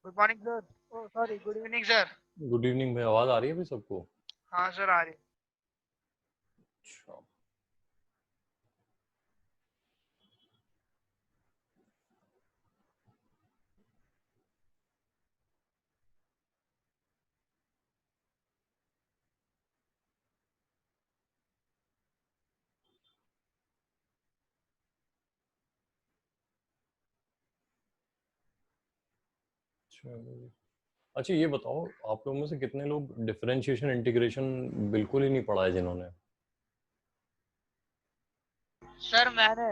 Good morning sir. Oh sorry, good evening sir. Good evening भाई, आवाज आ रही है भाई सबको? हाँ सर, आ रही। अच्छा, चलो। अच्छा ये बताओ, आप लोगों में से कितने लोग डिफरेंशिएशन इंटीग्रेशन बिल्कुल ही नहीं पढ़ा है जिन्होंने? सर मैंने।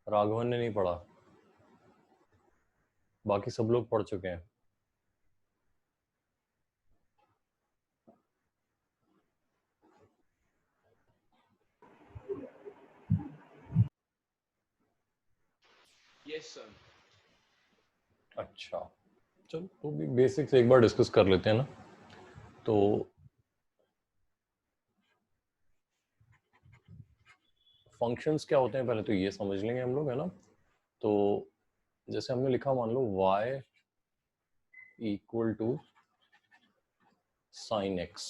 राघवन ने नहीं पढ़ा, बाकी सब लोग पढ़ चुके हैं। Yes sir. अच्छा, चलो तो भी बेसिक्स एक बार डिस्कस कर लेते हैं ना। तो फंक्शंस क्या होते हैं पहले तो ये समझ लेंगे हम लोग, है ना। तो जैसे हमने लिखा, मान लो y equal to sine x,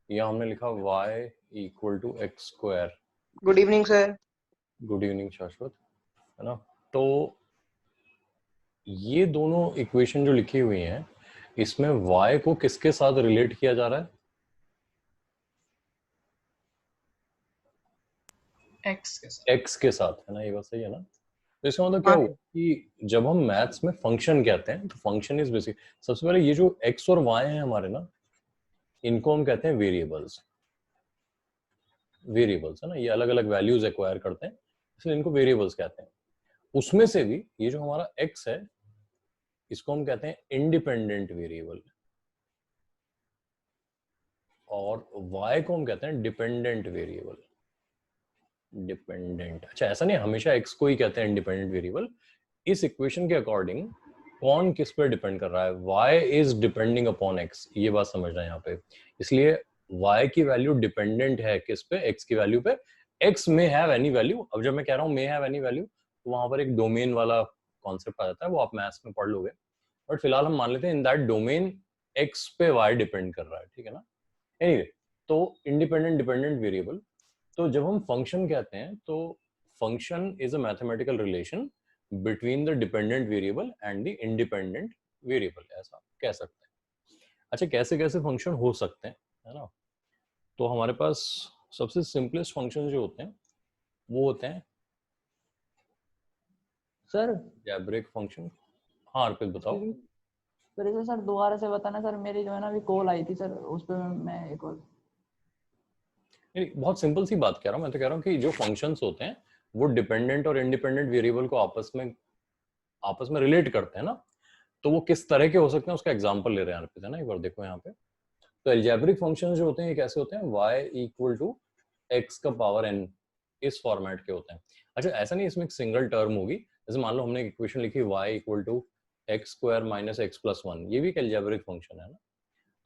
या हमने लिखा y equal to x square. Good evening sir. Good evening Shashwat, है ना। तो ये दोनों इक्वेशन जो लिखी हुई हैं, इसमें y को किसके साथ रिलेट किया जा रहा है? एक्स के साथ। x के साथ, है ना। ये बात सही है ना। तो इसका मतलब क्या हाँ हुआ कि जब हम मैथ्स में फंक्शन कहते हैं तो फंक्शन इज बेसिक, सबसे पहले ये जो x और y हैं हमारे ना, इनको हम कहते हैं वेरिएबल्स। वेरिएबल्स, है ना, ये अलग अलग वैल्यूज एक्वायर करते हैं, इसलिए इनको वेरिएबल्स कहते हैं। उसमें से भी ये जो हमारा x है, इसको हम कहते हैं इंडिपेंडेंट वेरिएबल, और y को हम कहते हैं डिपेंडेंट वेरिएबल। डिपेंडेंट, अच्छा ऐसा नहीं हमेशा x को ही कहते हैं इंडिपेंडेंट वेरिएबल। इस इक्वेशन के अकॉर्डिंग कौन किस पर डिपेंड कर रहा है? y is depending upon x, ये बात समझना है यहाँ पे। इसलिए y की वैल्यू डिपेंडेंट है किस पे? x की वैल्यू पे। x may have any value. अब जब मैं कह रहा हूँ मे हैव एनी वैल्यू, तो वहां पर एक डोमेन वाला कॉन्सेप्ट आ जाता है, वो आप मैथ्स में पढ़ लोगे। बट फिलहाल हम मान लेते हैं इन दैट डोमेन x पे y डिपेंड कर रहा है, ठीक है ना। एनीवे, तो इंडिपेंडेंट डिपेंडेंट वेरिएबल। तो जब हम फंक्शन कहते हैं तो function is a mathematical relation between the dependent variable and the independent variable, ऐसा कह सकते हैं। अच्छा, कैसे कैसे फंक्शन हो सकते हैं, है ना। तो हमारे पास सबसे सिंपलेस्ट फंक्शन जो होते हैं वो होते हैं सर अलजेब्रिक फंक्शन। हाँ अर्पित बताओ। सर इसे सर दोबारा से बताना सर, मेरी जो है ना अभी कॉल आई थी सर, उस पर मैं एक और। नहीं, बहुत सिंपल सी बात कह रहा हूँ मैं, तो कह रहा हूँ कि जो फंक्शंस होते हैं वो डिपेंडेंट और इंडिपेंडेंट वेरिएबल को आपस में रिलेट करते हैं ना। तो वो किस तरह के हो सकते हैं उसका एग्जांपल ले रहे हैं अर्पित, है ना। एक बार देखो यहाँ पे, तो अलजेब्रिक फंक्शंस जो होते हैं ये कैसे होते हैं? y इक्वल टू एक्स का पावर n, इस फॉर्मेट के होते हैं। अच्छा ऐसा नहीं इसमें एक सिंगल टर्म होगी, जैसे मान लो हमने एक इक्वेशन लिखी y equal to x square minus x plus one, ये भी एक अलजेब्रिक फंक्शन है ना।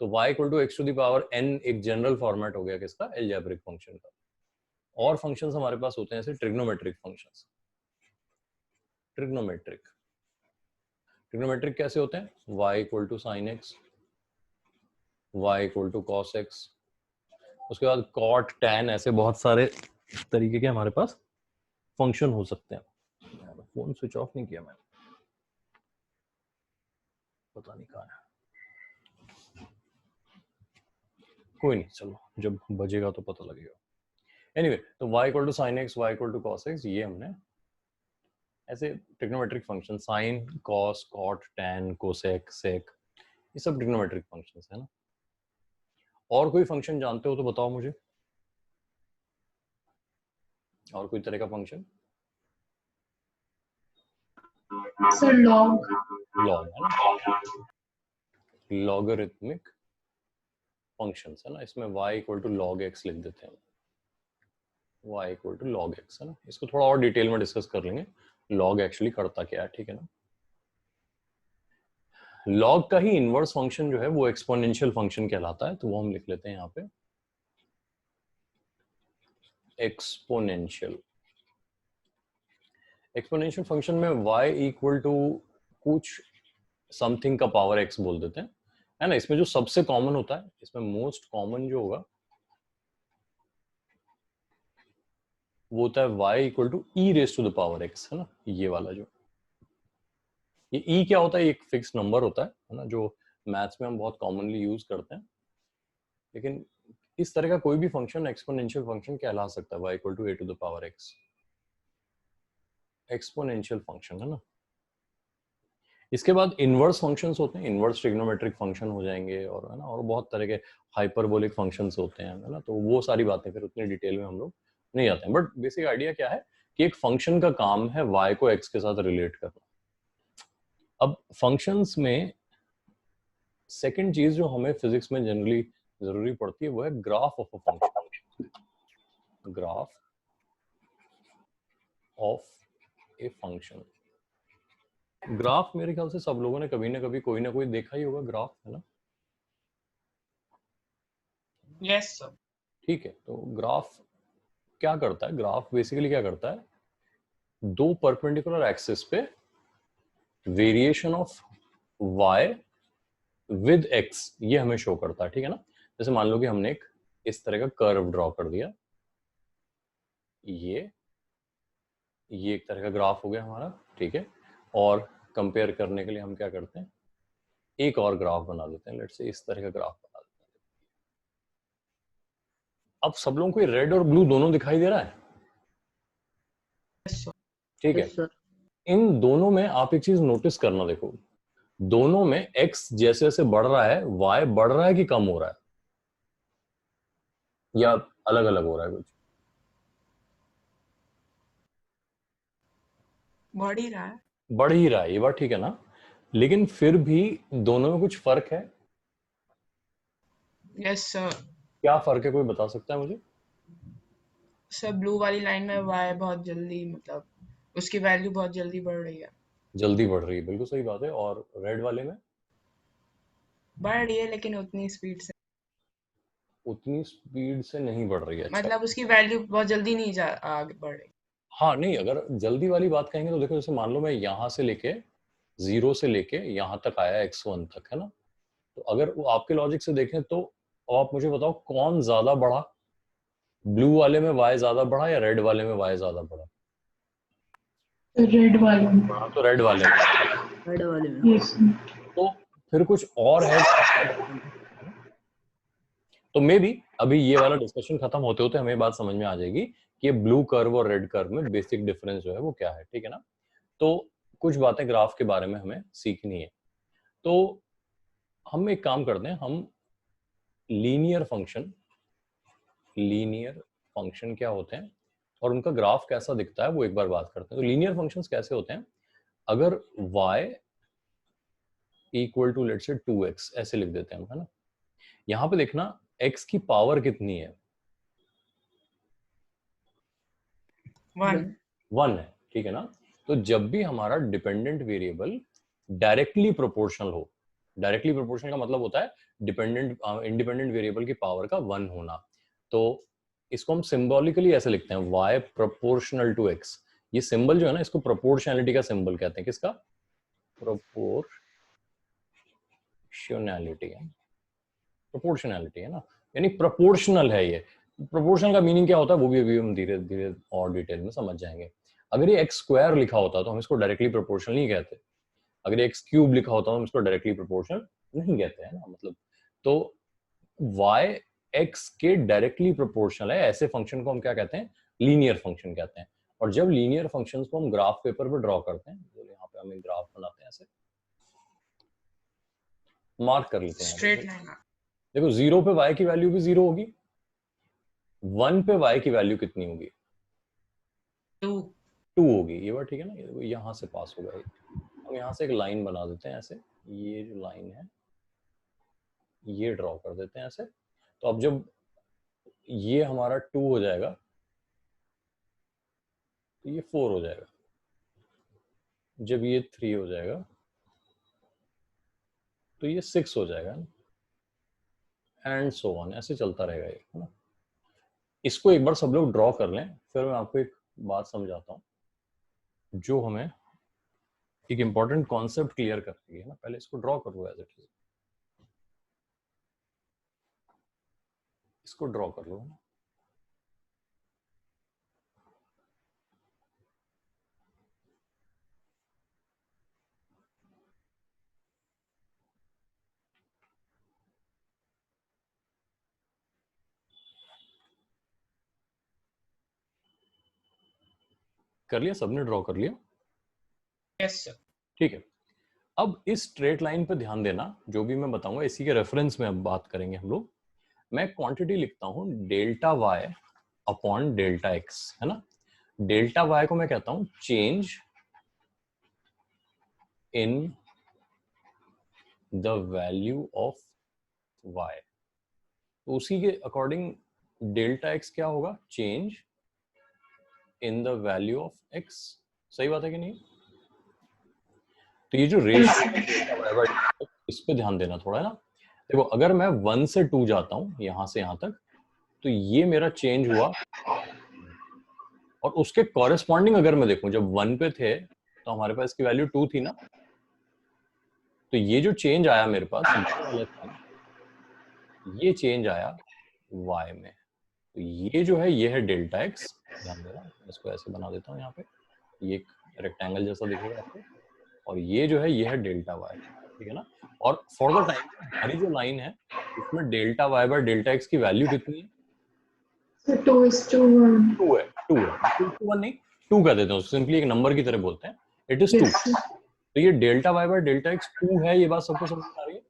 तो y equal to x to the power n एक जनरल फॉर्मेट हो गया किसका? अलजेब्रिक फंक्शन का। और फंक्शंस हमारे पास होते हैं जैसे ट्रिग्नोमेट्रिक फंक्शंस। ट्रिग्नोमेट्रिक ट्रिग्नोमेट्रिक कैसे होते हैं? y equal to sine x, y equal to cos x, उसके बाद कॉट टैन, ऐसे बहुत सारे तरीके के हमारे पास फंक्शन हो सकते हैं। फोन स्विच ऑफ नहीं किया मैंने, पता नहीं कहाँ है। कोई नहीं, चलो जब बजेगा तो पता लगेगा। एनीवे, तो y equal to sine x, y equal to cos x, ये हमने ऐसे trigonometric function, sine cos cot tan cosec sec, ये सब ट्रिग्नोमेट्रिक फंक्शंस है ना। और कोई फंक्शन जानते हो तो बताओ मुझे, और कोई तरह का फंक्शन? Sir log. लॉग, है ना, लॉगरिथमिक फंक्शंस है ना। इसमें y equal to log x लिख देते हैं, y equal to log x, है ना। इसको थोड़ा और डिटेल में डिस्कस कर लेंगे, लॉग एक्चुअली करता क्या है, ठीक है ना। लॉग का ही इनवर्स फंक्शन जो है वो एक्सपोनेंशियल फंक्शन कहलाता है, तो वो हम लिख लेते हैं यहाँ पे एक्सपोनेंशियल। एक्सपोनेंशियल फंक्शन में y इक्वल टू कुछ समथिंग का पावर एक्स बोल देते हैं, है ना। इसमें जो सबसे कॉमन होता है, इसमें मोस्ट कॉमन जो होगा वो होता है y equal to e raise to the power x, है ना। ये वाला जो ये e क्या होता है, एक फिक्स नंबर होता है ना, जो मैथ्स में हम बहुत कॉमनली यूज करते हैं। लेकिन इस तरह का कोई भी फंक्शन एक्सपोनेंशियल फंक्शन कहला सकता है, y equal to a to the power x, exponential function, है ना। इसके बाद इनवर्स फंक्शंस होते हैं, इनवर्स ट्रिग्नोमेट्रिक फंक्शन हो जाएंगे, और है ना, और बहुत तरह के हाइपरबोलिक फंक्शंस होते हैं, है ना। तो वो सारी बातें फिर उतनी डिटेल में हम लोग नहीं आते हैं, बट बेसिक आइडिया क्या है कि एक फंक्शन का काम है y को x के साथ रिलेट करना। अब फंक्शंस में सेकंड चीज जो हमें फिजिक्स में जनरली जरूरी पड़ती है वो है graph of a function, graph of a function. Graph मेरे ख्याल से सब लोगों ने कभी ना कभी कोई ना कोई देखा ही होगा ग्राफ, है ना। Yes, sir. ठीक है, तो ग्राफ क्या करता है, ग्राफ बेसिकली क्या करता है, दो परपेंडिकुलर एक्सिस पे variation of y with x ये हमें शो करता है, ठीक है ना। जैसे मान लो कि हमने एक इस तरह का कर्व ड्रॉ कर दिया, ये एक तरह का ग्राफ हो गया हमारा, ठीक है। और कंपेयर करने के लिए हम क्या करते हैं, एक और ग्राफ बना देते हैं, लेट्स से इस तरह का ग्राफ बना देते हैं। अब सब लोगों को रेड और ब्लू दोनों दिखाई दे रहा है, Yes, sir. ठीक है। इन दोनों में आप एक चीज नोटिस करना, देखो दोनों में x जैसे जैसे बढ़ रहा है y बढ़ रहा है कि कम हो रहा है, या अलग अलग हो रहा है कुछ। बढ़ ही रहा है। बढ़ ही रहा है, ये बात ठीक है ना, लेकिन फिर भी दोनों में कुछ फर्क है। Yes, sir. क्या फर्क है, कोई बता सकता है मुझे? सर ब्लू वाली लाइन में y बहुत जल्दी, मतलब उसकी वैल्यू बहुत जल्दी बढ़ रही है। जल्दी बढ़ रही है, बिल्कुल सही बात है। और रेड वाले में बढ़ रही है लेकिन उतनी स्पीड से, उतनी स्पीड से नहीं बढ़ रही है। अच्छा, मतलब उसकी वैल्यू बहुत जल्दी नहीं आगे बढ़ रही। हाँ नहीं, अगर जल्दी वाली बात कहेंगे तो देखो, जैसे मान लो मैं यहाँ से लेके 0 से लेके यहाँ तक आया x1 तक, है ना। तो अगर वो आपके लॉजिक से देखें तो आप मुझे बताओ कौन ज्यादा बढ़ा, ब्लू वाले में y ज्यादा बढ़ा या रेड वाले में y ज्यादा बढ़ा? रेड वाले में। हाँ, तो रेड वाले में। रेड वाले में। यस तो फिर कुछ और है तो मे बी अभी ये वाला डिस्कशन खत्म होते होते हमें बात समझ में आ जाएगी कि ये ब्लू कर्व और रेड कर्व में बेसिक डिफरेंस जो है वो क्या है, ठीक है ना। तो कुछ बातें ग्राफ के बारे में हमें सीखनी है। तो हम एक काम करते हैं, हम लीनियर फंक्शन क्या होते हैं और उनका ग्राफ कैसा दिखता है वो एक बार बात करते हैं। तो लीनियर फंक्शंस कैसे होते हैं, अगर y equal to let's say 2x ऐसे लिख देते हैं हम, है ना। यहां पे देखना x की पावर कितनी है, 1 है, ठीक है ना। तो जब भी हमारा डिपेंडेंट वेरिएबल डायरेक्टली प्रोपोर्शनल हो, डायरेक्टली प्रोपोर्शनल का मतलब होता है इंडिपेंडेंट वेरिएबल की पावर का 1 होना, तो इसको हम सिंबॉलिकली ऐसे लिखते हैं y प्रोपोर्शनल टू x। ये सिंबल जो है ना, इसको प्रोपोर्शनैलिटी का सिंबल कहते हैं। किसका? प्रोपोर्शनैलिटी है, प्रोपोर्शनैलिटी है ना, यानी प्रोपोर्शनल है ये। प्रोपोर्शनल का मीनिंग क्या होता है वो भी अभी हम धीरे धीरे और डिटेल में समझ जाएंगे। अगर ये एक्स स्क्वायर लिखा होता तो हम इसको डायरेक्टली प्रोपोर्शनल नहीं कहते, अगर एक्स क्यूब लिखा होता तो हम इसको डायरेक्टली प्रोपोर्शनल नहीं कहते हैं ना, मतलब। तो y x के डायरेक्टली प्रोपोर्शनल है, ऐसे फंक्शन को हम क्या कहते हैं, लीनियर फंक्शन कहते हैं। और जब लीनियर फंक्शंस को हम ग्राफ पेपर पर ड्रॉ करते हैं, तो यहाँ पे हम एक ग्राफ बनाते हैं, ऐसे मार्क कर लेते हैं। Straight line. देखो 0 पे y की वैल्यू भी 0 होगी, 1 पे y की वैल्यू कितनी होगी? 2 होगी, ये बात ठीक है ना। यहाँ से पास होगा, हम यहाँ से एक लाइन बना देते हैं ऐसे, ये जो लाइन है ये ड्रॉ कर देते हैं ऐसे। तो अब जब ये हमारा 2 हो जाएगा तो ये 4 हो जाएगा, जब ये 3 हो जाएगा तो ये 6 हो जाएगा, एंड सो ऑन, ऐसे चलता रहेगा ये, है ना। इसको एक बार सब लोग ड्रॉ कर लें, फिर मैं आपको एक बात समझाता हूँ जो हमें एक इंपॉर्टेंट कॉन्सेप्ट क्लियर कर रही है ना, पहले इसको ड्रॉ कर लो एज इट इज, इसको ड्रॉ कर लो। कर लिया सबने, ड्रॉ कर लिया? Yes sir. ठीक है, अब इस स्ट्रेट लाइन पे ध्यान देना, जो भी मैं बताऊंगा इसी के रेफरेंस में अब बात करेंगे हम लोग। मैं क्वांटिटी लिखता हूं delta y upon delta x, है ना। डेल्टा वाई को मैं कहता हूं change in the value of y, तो उसी के अकॉर्डिंग डेल्टा एक्स क्या होगा, change in the value of x. सही बात है कि नहीं? तो ये जो रेशियो इस पे ध्यान देना थोड़ा, है ना। देखो अगर मैं 1 से 2 जाता हूं यहां से यहां तक, तो ये मेरा चेंज हुआ, और उसके कॉरेस्पॉन्डिंग अगर मैं देखूं जब 1 पे थे तो हमारे पास इसकी वैल्यू 2 थी ना, तो ये जो चेंज आया मेरे पास ये चेंज आया y में, तो ये जो है ये है डेल्टा x। ध्यान देना, इसको ऐसे बना देता हूँ यहाँ पे, ये एक रेक्टेंगल जैसा दिखेगा आपको, और ये जो है ये है डेल्टा y, ठीक है ना। और फॉर द टाइम हमारी जो लाइन है उसमें delta y by delta x की वैल्यू कितनी है? 2:1. 2 है, 2 है, 2:1 नहीं, 2 कह देते हैं, सिंपली एक नंबर की तरह बोलते हैं, इट इज 2। Yes, sir. तो ये delta y by delta x 2 है, ये बात सबको समझ में आ रही है?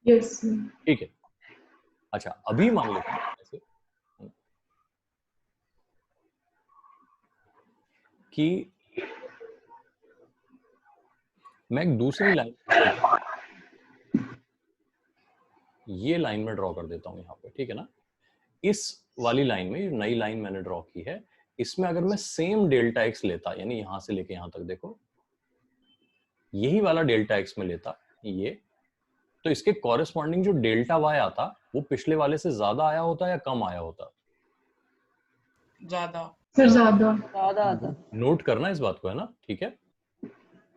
Yes, sir. ठीक है। अच्छा अभी मान लेते हैं ऐसे कि मैं एक दूसरी लाइन, ये लाइन में ड्रॉ कर देता हूं यहाँ पे, ठीक है ना। इस वाली लाइन में, जो नई लाइन मैंने ड्रॉ की है, इसमें अगर मैं सेम डेल्टा एक्स लेता, यानी यहां से लेके यहां तक देखो, यही वाला डेल्टा एक्स में लेता ये, तो इसके कॉरेस्पॉन्डिंग जो डेल्टा वाई आता वो पिछले वाले से ज्यादा आया होता या कम आया होता? ज्यादा। Sir, ज़्यादा. ज्यादा आता। नोट करना इस बात को, है ना, ठीक है।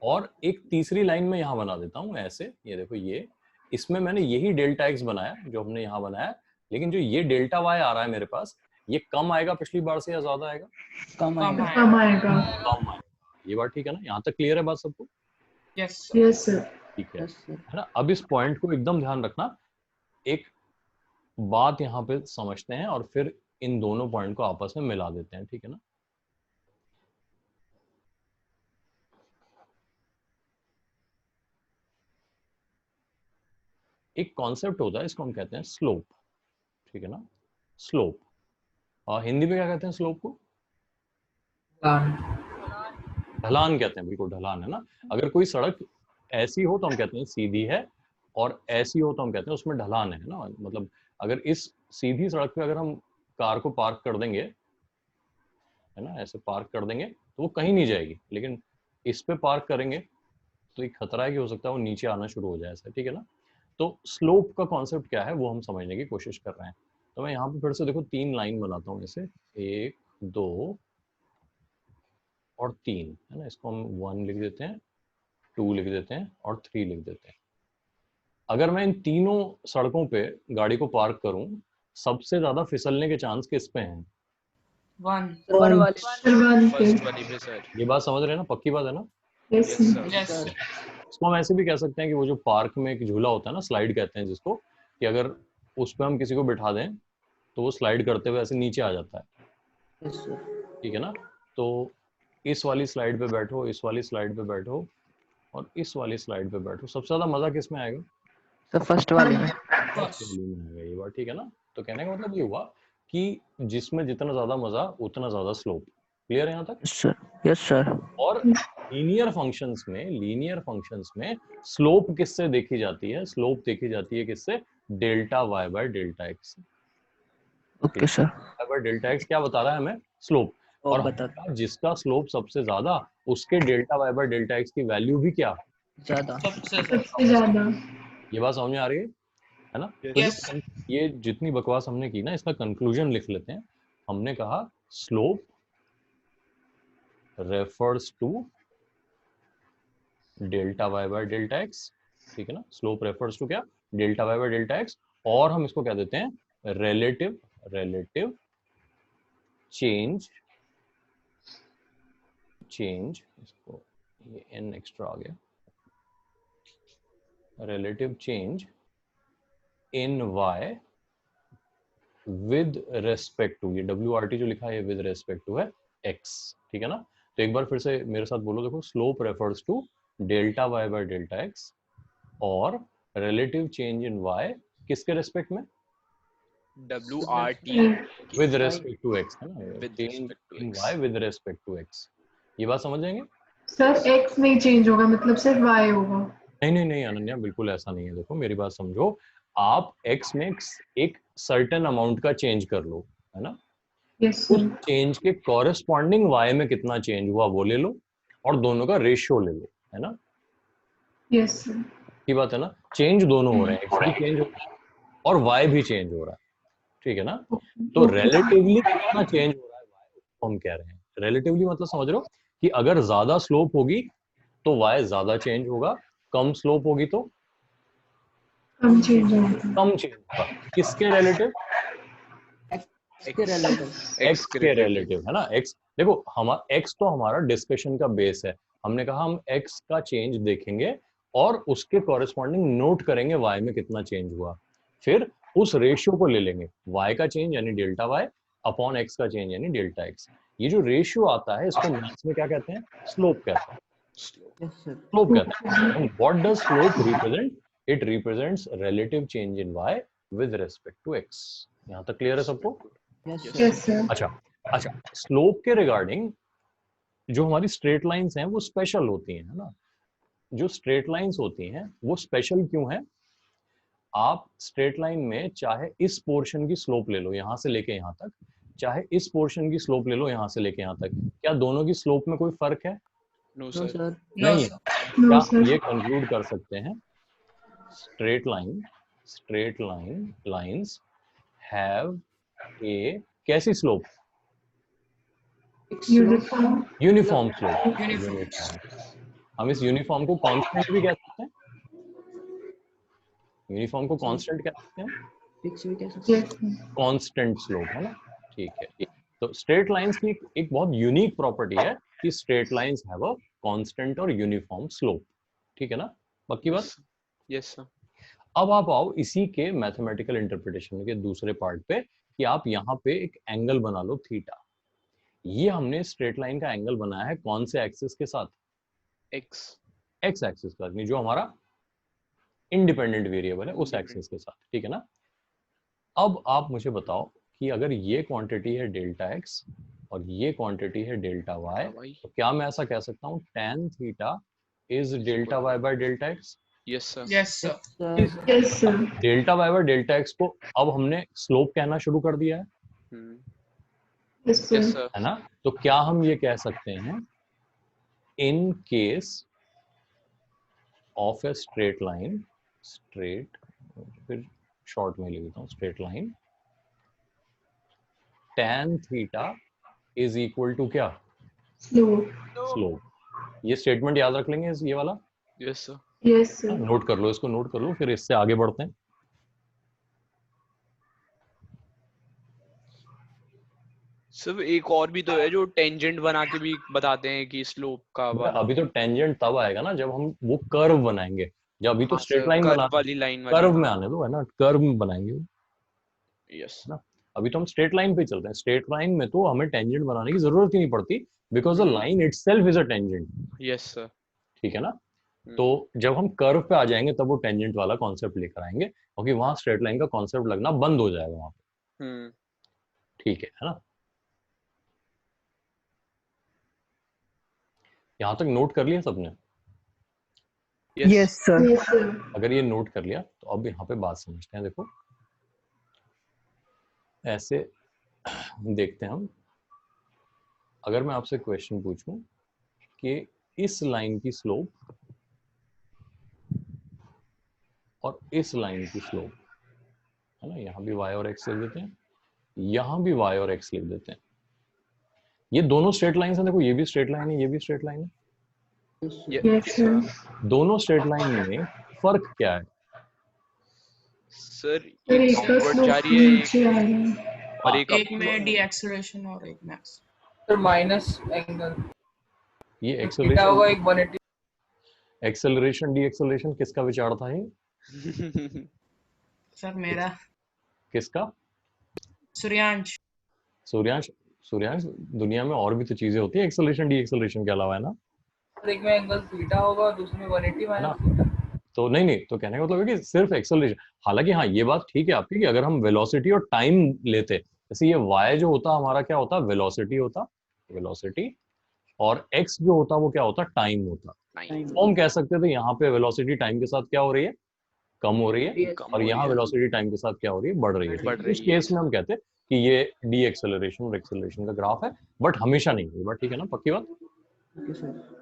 और एक तीसरी लाइन में यहां बना देता हूं ऐसे, ये देखो, ये इसमें मैंने यही डेल्टा एक्स बनाया जो हमने यहां बनाया, लेकिन जो ये डेल्टा वाई आ रहा है मेरे पास, ये कम आएगा पिछली बार से या ज्यादा आएगा? कम आएगा। कम आएगा. कम आएगा। ये बात ठीक है ना, यहाँ तक क्लियर है बात सबको? Yes Yes, sir. ठीक है, यस सर। है ना। अब इस पॉइंट को एकदम ध्यान रखना, एक बात यहाँ पे समझते हैं और फिर इन दोनों पॉइंट को आपस में मिला देते हैं, ठीक है ना। एक कॉन्सेप्ट होता है, इसको हम कहते हैं स्लोप, ठीक है ना। स्लोप, और हिंदी में क्या कहते हैं स्लोप को? ढलान कहते हैं, बिल्कुल ढलान, है ना। अगर कोई सड़क ऐसी हो तो हम कहते हैं सीधी है, और ऐसी हो तो हम कहते हैं उसमें ढलान है ना। मतलब अगर इस सीधी सड़क पे अगर हम कार को पार्क कर देंगे, है ना, ऐसे पार्क कर देंगे तो वो कहीं नहीं जाएगी, लेकिन इस पे पार्क करेंगे तो एक खतरा है कि हो सकता है वो नीचे आना शुरू हो जाए, ऐसा, ठीक है ना। तो स्लोप का कॉन्सेप्ट क्या है वो हम समझने की कोशिश कर रहे हैं। तो मैं यहाँ पे फिर से देखो 3 लाइन बनाता हूँ ऐसे, 1 2 और 3, है ना। इसको हम 1 लिख देते हैं, 2 लिख देते हैं और 3 लिख देते हैं। अगर मैं इन तीनों सड़कों पे गाड़ी को पार्क करूं, सबसे ज्यादा फिसलने के चांस किस पे हैं? 1. ऊपर वाले। Sir, 1 पे. फर्स्ट वाली पे सर। ये बात समझ रहे हैं ना, पक्की बात है ना। Yes, yes sir. Sir. Yes. इसको हम ऐसे भी कह सकते हैं कि वो जो पार्क में एक झूला होता है ना, स्लाइड कहते हैं जिसको, कि अगर उस पर हम किसी को बिठा दें तो वो स्लाइड करते हुए ऐसे नीचे आ जाता है, यस सर। ठीक है ना। तो इस वाली स्लाइड पे बैठो, इस वाली स्लाइड पे बैठो और इस वाली स्लाइड पे बैठो, सबसे ज्यादा मजा किस में आएगा? सर फर्स्ट वाले में। फर्स्ट वाली में आएगा, ये बात ठीक है ना। तो कहने का मतलब ये हुआ कि जिसमें जितना ज्यादा मजा उतना ज्यादा स्लोप। क्लियर है यहाँ तक? सर। Yes sir. और लीनियर फंक्शंस में स्लोप किससे देखी जाती है? स्लोप देखी जाती है किससे? Delta y by delta x. Okay sir. Y by delta x क्या बता रहा है हमें? स्लोप। और बता। जिसका स्लोप सबसे ज्यादा, उसके delta y by delta x की वैल्यू भी क्या? ज्यादा। सबसे ज्यादा। सबसे ज़्यादा. ये बात समझ में आ रही है ना। तो Yes. ये जितनी बकवास हमने की ना, इसका कंक्लूजन लिख लेते हैं। हमने कहा slope refers to delta y by delta x, ठीक है ना। स्लोप रेफर्स टू क्या, delta y by delta x, और हम इसको क्या देते हैं, रिलेटिव चेंज, इसको ये n एक्स्ट्रा आ गया, relative change in y with respect to, ये WRT जो लिखा है विद रेस्पेक्ट टू है x, ठीक है ना। तो एक बार फिर से मेरे साथ बोलो, देखो slope refers to delta y by delta x और रिलेटिव चेंज इन y किसके रेस्पेक्ट में, WRT with respect to x, है ना, with change respect to in x. y with respect to x। ये बात समझ जाएंगे? सर x नहीं चेंज होगा, मतलब सिर्फ y होगा। नहीं अनन्या, बिल्कुल ऐसा नहीं है। देखो मेरी बात समझो, आप x में एक सर्टेन अमाउंट का चेंज कर लो, है ना, यस उस सर। चेंज के कॉरेस्पॉन्डिंग y में कितना चेंज हुआ वो ले लो और दोनों का रेशियो ले लो, है ना। Yes sir. की बात है ना, चेंज दोनों हो रहे हैं, x भी चेंज हो रहा है और y भी चेंज हो रहा है, ठीक है ना। तो रिलेटिवली कितना चेंज हो रहा है y, हम कह रहे हैं रिलेटिवली, मतलब समझ रहे हो कि अगर ज्यादा स्लोप होगी तो y ज्यादा चेंज होगा, कम स्लोप होगी तो कम चेंज होगा। कम चेंज होगा। किसके रिलेटिव, इसके रिलेटिव, x के रिलेटिव, है ना। x देखो, हमारा x तो हमारा डिस्कशन का बेस है, हमने कहा हम x का चेंज देखेंगे और उसके कॉरेस्पॉन्डिंग नोट करेंगे y में कितना चेंज हुआ, फिर उस रेशियो को ले लेंगे, y का चेंज यानी डेल्टा y अपॉन x का चेंज यानी डेल्टा x। ये जो रेशियो आता है इसको मैथ्स में क्या कहते हैं, स्लोप कहते हैं, यस सर, स्लोप कहते हैं। And what does slope represent? It represents relative change in y with respect to x. यहाँ तक क्लियर है सबको? Yes yes sir. अच्छा, स्लोप के रिगार्डिंग जो हमारी स्ट्रेट लाइंस हैं वो स्पेशल होती हैं, है ना। जो स्ट्रेट लाइंस होती हैं वो स्पेशल क्यों है, आप स्ट्रेट लाइन में चाहे इस पोर्शन की स्लोप ले लो यहाँ से लेके यहाँ तक, चाहे इस पोर्शन की स्लोप ले लो यहाँ से लेके यहाँ तक, क्या दोनों की स्लोप में कोई फर्क है? No no sir. सर, नहीं है। नो क्या सर। ये कंक्लूड कर सकते हैं, स्ट्रेट लाइंस हैव ए कैसी स्लोप, यूनिफॉर्म। Uniform slope. हम इस यूनिफॉर्म को कांस्टेंट भी कह सकते हैं, यूनिफॉर्म को कांस्टेंट कह सकते हैं, फिक्स भी कह सकते हैं। Yes sir. कांस्टेंट स्लोप, है ना, ठीक है। तो स्ट्रेट लाइंस की एक बहुत यूनिक प्रॉपर्टी है कि straight lines have a constant और यूनिफॉर्म स्लोप, ठीक है ना, पक्की बात। Yes sir. अब आप आओ इसी के मैथमेटिकल इंटरप्रिटेशन के दूसरे पार्ट पे कि आप यहाँ पे एक एंगल बना लो थीटा। ये हमने स्ट्रेट लाइन का एंगल बनाया है कौन से एक्सिस के साथ, X. एक्स एक्सिस का, जो हमारा इंडिपेंडेंट वेरिएबल है उस एक्सिस के साथ, ठीक है ना। अब आप मुझे बताओ कि अगर ये क्वांटिटी है डेल्टा एक्स और ये क्वांटिटी है डेल्टा वाई, Y. तो क्या मैं ऐसा कह सकता हूँ tan theta is delta y by delta x? Yes sir. Yes sir. Sir, yes sir. Delta y by delta x को अब हमने स्लोप कहना शुरू कर दिया है, Hmm. Yes Yes sir. sir. है ना। तो क्या हम ये कह सकते हैं, in case of a straight line, फिर शॉर्ट में लिख देता हूँ, straight line tan theta is equal to क्या, स्लोप। ये स्टेटमेंट याद रख लेंगे, ये वाला Yes sir. Yes sir. Note कर लो, इसको नोट कर लो, फिर इससे आगे बढ़ते हैं। सिर्फ एक और भी तो है जो टेंजेंट बना के भी बताते हैं कि स्लोप का वाला। अभी तो टेंजेंट तब आएगा ना जब हम वो कर्व बनाएंगे, जब अभी तो हाँ स्ट्रेट सर, लाइन कर्व बना, वाली लाइन कर्व वाली। में आने दो, है ना, कर्व में बनाएंगे यस ना। अभी तो हम स्ट्रेट लाइन पे चल रहे हैं, स्ट्रेट लाइन में तो हमें टेंजेंट बनाने की जरूरत ही नहीं पड़ती, because the line itself is a tangent, yes sir. ठीक है ना। तो जब हम कर्व पे आ जाएंगे तब वो टेंजेंट वाला कॉन्सेप्ट लेकर आएंगे, क्योंकि वहां स्ट्रेट लाइन का कॉन्सेप्ट लगना बंद हो जाएगा वहां पे, ठीक है ना। यहां तक नोट कर लिया सबने? Yes sir, yes sir. अगर ये नोट कर लिया तो अब यहाँ पे बात समझते हैं। देखो ऐसे देखते हैं हम, अगर मैं आपसे क्वेश्चन पूछूं कि इस लाइन की स्लोप और इस लाइन की स्लोप, है ना, यहाँ भी y और x लिख देते हैं, यहाँ भी y और x लिख देते हैं। ये दोनों स्ट्रेट लाइन है, देखो ये भी स्ट्रेट लाइन है, ये भी स्ट्रेट लाइन है, Yes, sir. दोनों स्ट्रेट लाइन में फर्क क्या है? सर सर एक एक का डाउनवर्ड स्लोप जा रही है नीचे आ रहा है। और एक एक में डी एक्सेलरेशन और एक में सर माइनस एंगल ये थीटा एक्सेलरेशन होगा एक 180 एक्सेलरेशन डी एक्सेलरेशन किसका विचार था ये? सर मेरा किसका? सूर्यांश। सूर्यांश। सूर्यांश, दुनिया में और भी तो चीजें होती है एक्सेलरेशन डी एक्सेलरेशन के अलावा, है ना? सर एक में एंगल थीटा होगा और दूसरे में 180 माइनस थीटा। तो नहीं, तो कहने का मतलब है कि सिर्फ एक्सेलरेशन, हालांकि हाँ ये बात ठीक है आपकी कि अगर हम वेलोसिटी और टाइम लेते, जैसे ये y जो होता हमारा क्या होता, वेलोसिटी होता, वेलोसिटी, और x जो होता वो क्या होता, टाइम होता। तो हम कह सकते थे यहाँ पे वेलोसिटी टाइम के साथ क्या हो रही है, कम हो रही है, और यहाँ वेलोसिटी टाइम के साथ क्या हो रही है, बढ़ रही है। बढ़ रही इस है। केस में हम कहते हैं कि ये डी एक्सेलरेशन और एक्सेलरेशन का ग्राफ है, बट हमेशा नहीं, ये बात ठीक है ना, पक्की बात?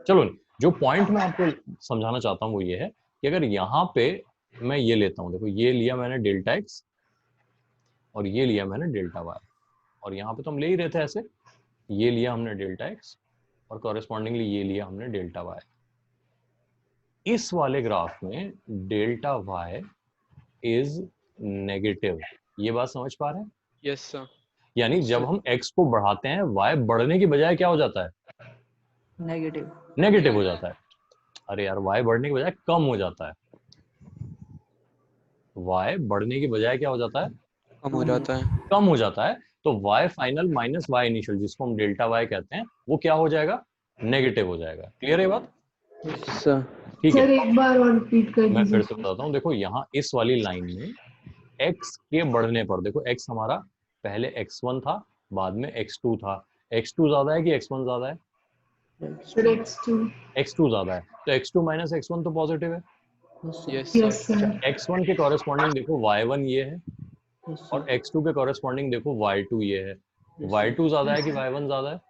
चलो, जो पॉइंट मैं आपको समझाना चाहता हूँ वो ये है कि अगर यहाँ पे मैं ये लेता हूँ, देखो ये लिया मैंने डेल्टा एक्स और ये लिया मैंने डेल्टा वाई, और यहाँ पे तो हम ले ही रहे थे ऐसे, ये लिया हमने डेल्टा एक्स और कॉरेस्पॉन्डिंगली ये लिया हमने डेल्टा वाई। इस वाले ग्राफ में डेल्टा वाई इज नेगेटिव, ये बात समझ पा रहे हैं? Yes sir. यानी जब हम x को बढ़ाते हैं y बढ़ने की बजाय क्या हो जाता है, नेगेटिव। नेगेटिव हो जाता है। अरे यार, y बढ़ने की बजाय कम हो जाता है, y बढ़ने की बजाय क्या हो जाता है, कम हो जाता है। कम हो जाता है। तो y final minus y initial, जिसको हम डेल्टा y कहते हैं, वो क्या हो जाएगा, नेगेटिव हो जाएगा। क्लियर है बात? सर ठीक सर है, एक बार और रिपीट कर मैं फिर दीजिए। से बताता हूँ। देखो यहाँ इस वाली लाइन में x के बढ़ने पर, देखो x हमारा पहले x1 था, बाद में x2 था। x2 ज्यादा है कि x1 ज्यादा है? Sir x2। x2 ज्यादा है, तो x2 माइनस x1 तो पॉजिटिव है। Yes yes sir. Sir. x1 के कॉरेस्पॉन्डिंग देखो y1 ये है, और x2 के कॉरेस्पॉन्डिंग देखो y2 ये है। y2 ज्यादा है कि y1 ज्यादा है?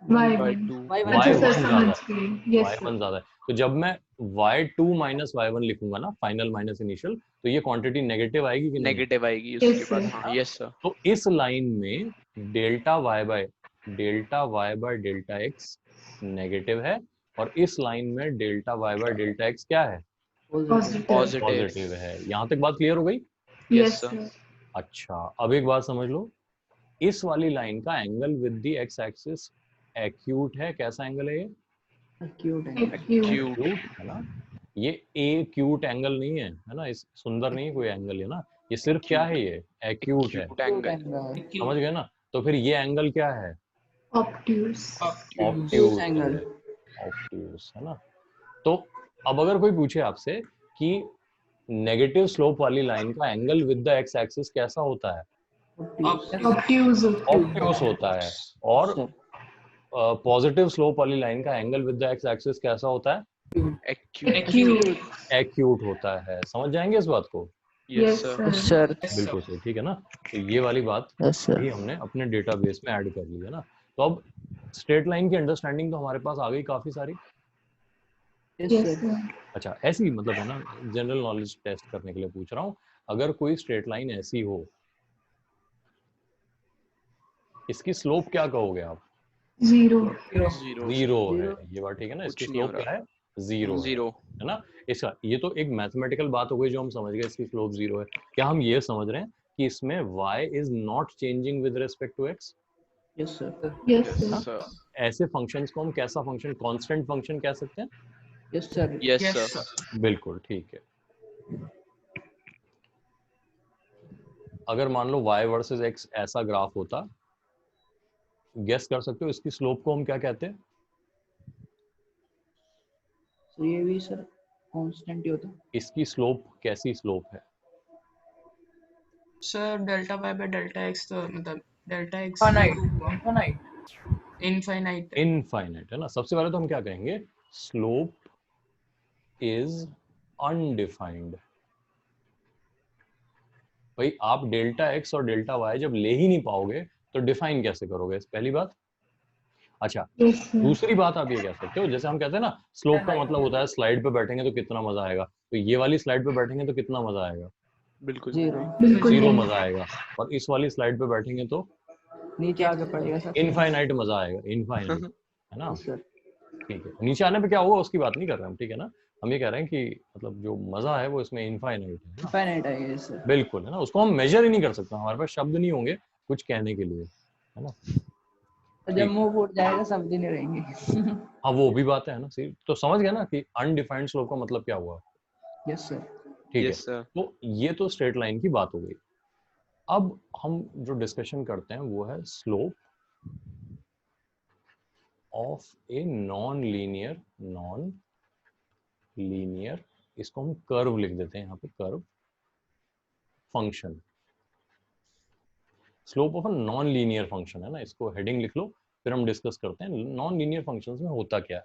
y1। अच्छा सर y1 ज्यादा समझ है, गए। यस y1 ज्यादा है। तो जब मैं y2 माइनस y1 लिखूंगा ना, फाइनल माइनस इनिशियल, तो ये क्वांटिटी नेगेटिव आएगी कि नहीं? नेगेटिव आएगी Yes, उसके बाद। sir. हाँ यस सर। तो इस लाइन में delta y by delta x negative है, और इस लाइन में delta y by delta x क्या है, पॉजिटिव। पॉजिटिव है। यहाँ तक बात क्लियर हो गई? Yes sir. सर। अच्छा, अब एक बात समझ लो, इस वाली लाइन का angle with the x axis acute है। कैसा एंगल है ये? एक्यूट है। एक्यूट। क्यूट। एक्यूट है ना, ये ए क्यूट एंगल नहीं है, है ना, इस सुंदर नहीं कोई एंगल है ना, ये सिर्फ क्या है, ये एक्यूट है। Cute angle. समझ गए ना? तो फिर ये एंगल क्या है, ऑब्ट्यूज। Obtuse angle. ऑब्ट्यूज, है ना। तो अब अगर कोई पूछे आपसे कि नेगेटिव स्लोप वाली लाइन का angle with the x axis कैसा होता है, ऑब्ट्यूज। ऑब्ट्यूज होता है, और पॉजिटिव स्लोप वाली लाइन का angle with the x axis कैसा होता है, एक्यूट। एक्यूट होता है। समझ जाएंगे इस बात को? Yes sir. बिल्कुल सही, ठीक है ना। तो ये वाली बात भी हमने अपने डेटाबेस में ऐड कर ली है ना। तो अब स्ट्रेट लाइन की अंडरस्टैंडिंग तो हमारे पास आ गई काफी सारी। Yes sir. अच्छा, ऐसी मतलब है ना, जनरल नॉलेज टेस्ट करने के लिए पूछ रहा हूँ, अगर कोई स्ट्रेट लाइन ऐसी हो, इसकी स्लोप क्या कहोगे आप? जीरो। जीरो है, ये बात ठीक है ना, इसकी कुछ नहीं हो स्लोप क्या है, जीरो जीरो। है ना। इसका ये तो एक मैथमेटिकल बात हो गई जो हम समझ गए, इसकी स्लोप जीरो है। क्या हम ये समझ रहे हैं कि इसमें y is not changing with respect to x? Yes sir. Yes yes sir. Sir. ऐसे फंक्शंस को हम कैसा फंक्शन, कांस्टेंट फंक्शन कह सकते हैं? Yes sir. Yes sir. बिल्कुल ठीक है। अगर मान लो y वर्सेस x ऐसा ग्राफ होता, गेस कर सकते हो इसकी स्लोप को हम क्या कहते हैं? तो ये भी सर कांस्टेंट ही होता है। इसकी स्लोप कैसी स्लोप है? Sir delta y by delta x, तो मतलब डेल्टा एक्स इनफाइनाइट। इनफाइनाइट है ना। सबसे पहले तो हम क्या कहेंगे, स्लोप इज अनडिफाइंड। भाई आप डेल्टा एक्स और डेल्टा वाई जब ले ही नहीं पाओगे तो डिफाइन कैसे करोगे, पहली बात। अच्छा, यस सर। दूसरी बात आप ये कह सकते हो, जैसे हम कहते हैं ना, स्लोप का मतलब होता है स्लाइड पे बैठेंगे तो कितना मजा आएगा, तो ये वाली स्लाइड पे बैठेंगे तो कितना मजा आएगा, बिल्कुल। जीरो। बिल्कुल जीरो नहीं। मजा आएगा। और इस वाली स्लाइड पे बैठेंगे तो नीचे आके पड़ेगा सर। इनफाइनाइट मजा आएगा, इनफाइनाइट, है ना। सर। ठीक है, नीचे आने पे क्या होगा उसकी बात नहीं कर रहे हम, ठीक है ना। हम ये कह रहे हैं कि मतलब जो मजा है वो इसमें इनफाइनाइट है ना, फाइनाइट है ये सर। बिल्कुल है ना, उसको हम मेजर ही नहीं कर सकते, हमारे पास शब्द नहीं होंगे कुछ कहने के लिए, है ना। जब मुंह फूट जाएगा शब्द ही नहीं रहेंगे। हाँ वो भी बात है ना, सी तो समझ गए ना कि अनडिफाइंड स्लोप का मतलब क्या हुआ। Yes sir. ठीक है, यस सर। तो ये तो स्ट्रेट लाइन की बात हो गई। अब हम जो डिस्कशन करते हैं वो है slope of a non linear, इसको हम कर्व लिख देते हैं यहाँ पे, curve function, slope of a non linear function है ना, इसको हेडिंग लिख लो, फिर हम डिस्कस करते हैं नॉन लीनियर फंक्शंस में होता क्या है।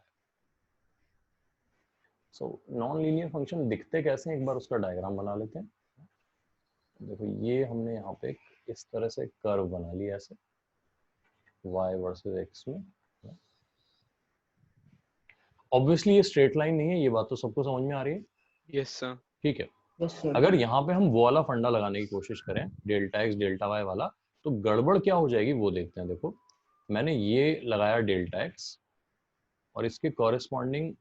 सो नॉन लीनियर फंक्शन दिखते कैसे हैं, एक बार उसका डायग्राम बना लेते हैं। देखो ये हमने यहाँ पे इस तरह से कर्व बना लिया ऐसे y वर्सेस x में। ऑब्वियसली ये स्ट्रेट लाइन नहीं है, ये बात तो सबको समझ में आ रही है। Yes sir. ठीक है, यस सर। अगर यहाँ पे हम वो वाला फंडा लगाने की कोशिश करें डेल्टा x डेल्टा y वाला, तो गड़बड़ क्या हो जाएगी वो देखते हैं। देखो मैंने ये लगाया डेल्टा x और इसके कॉरेस्पॉन्डिंग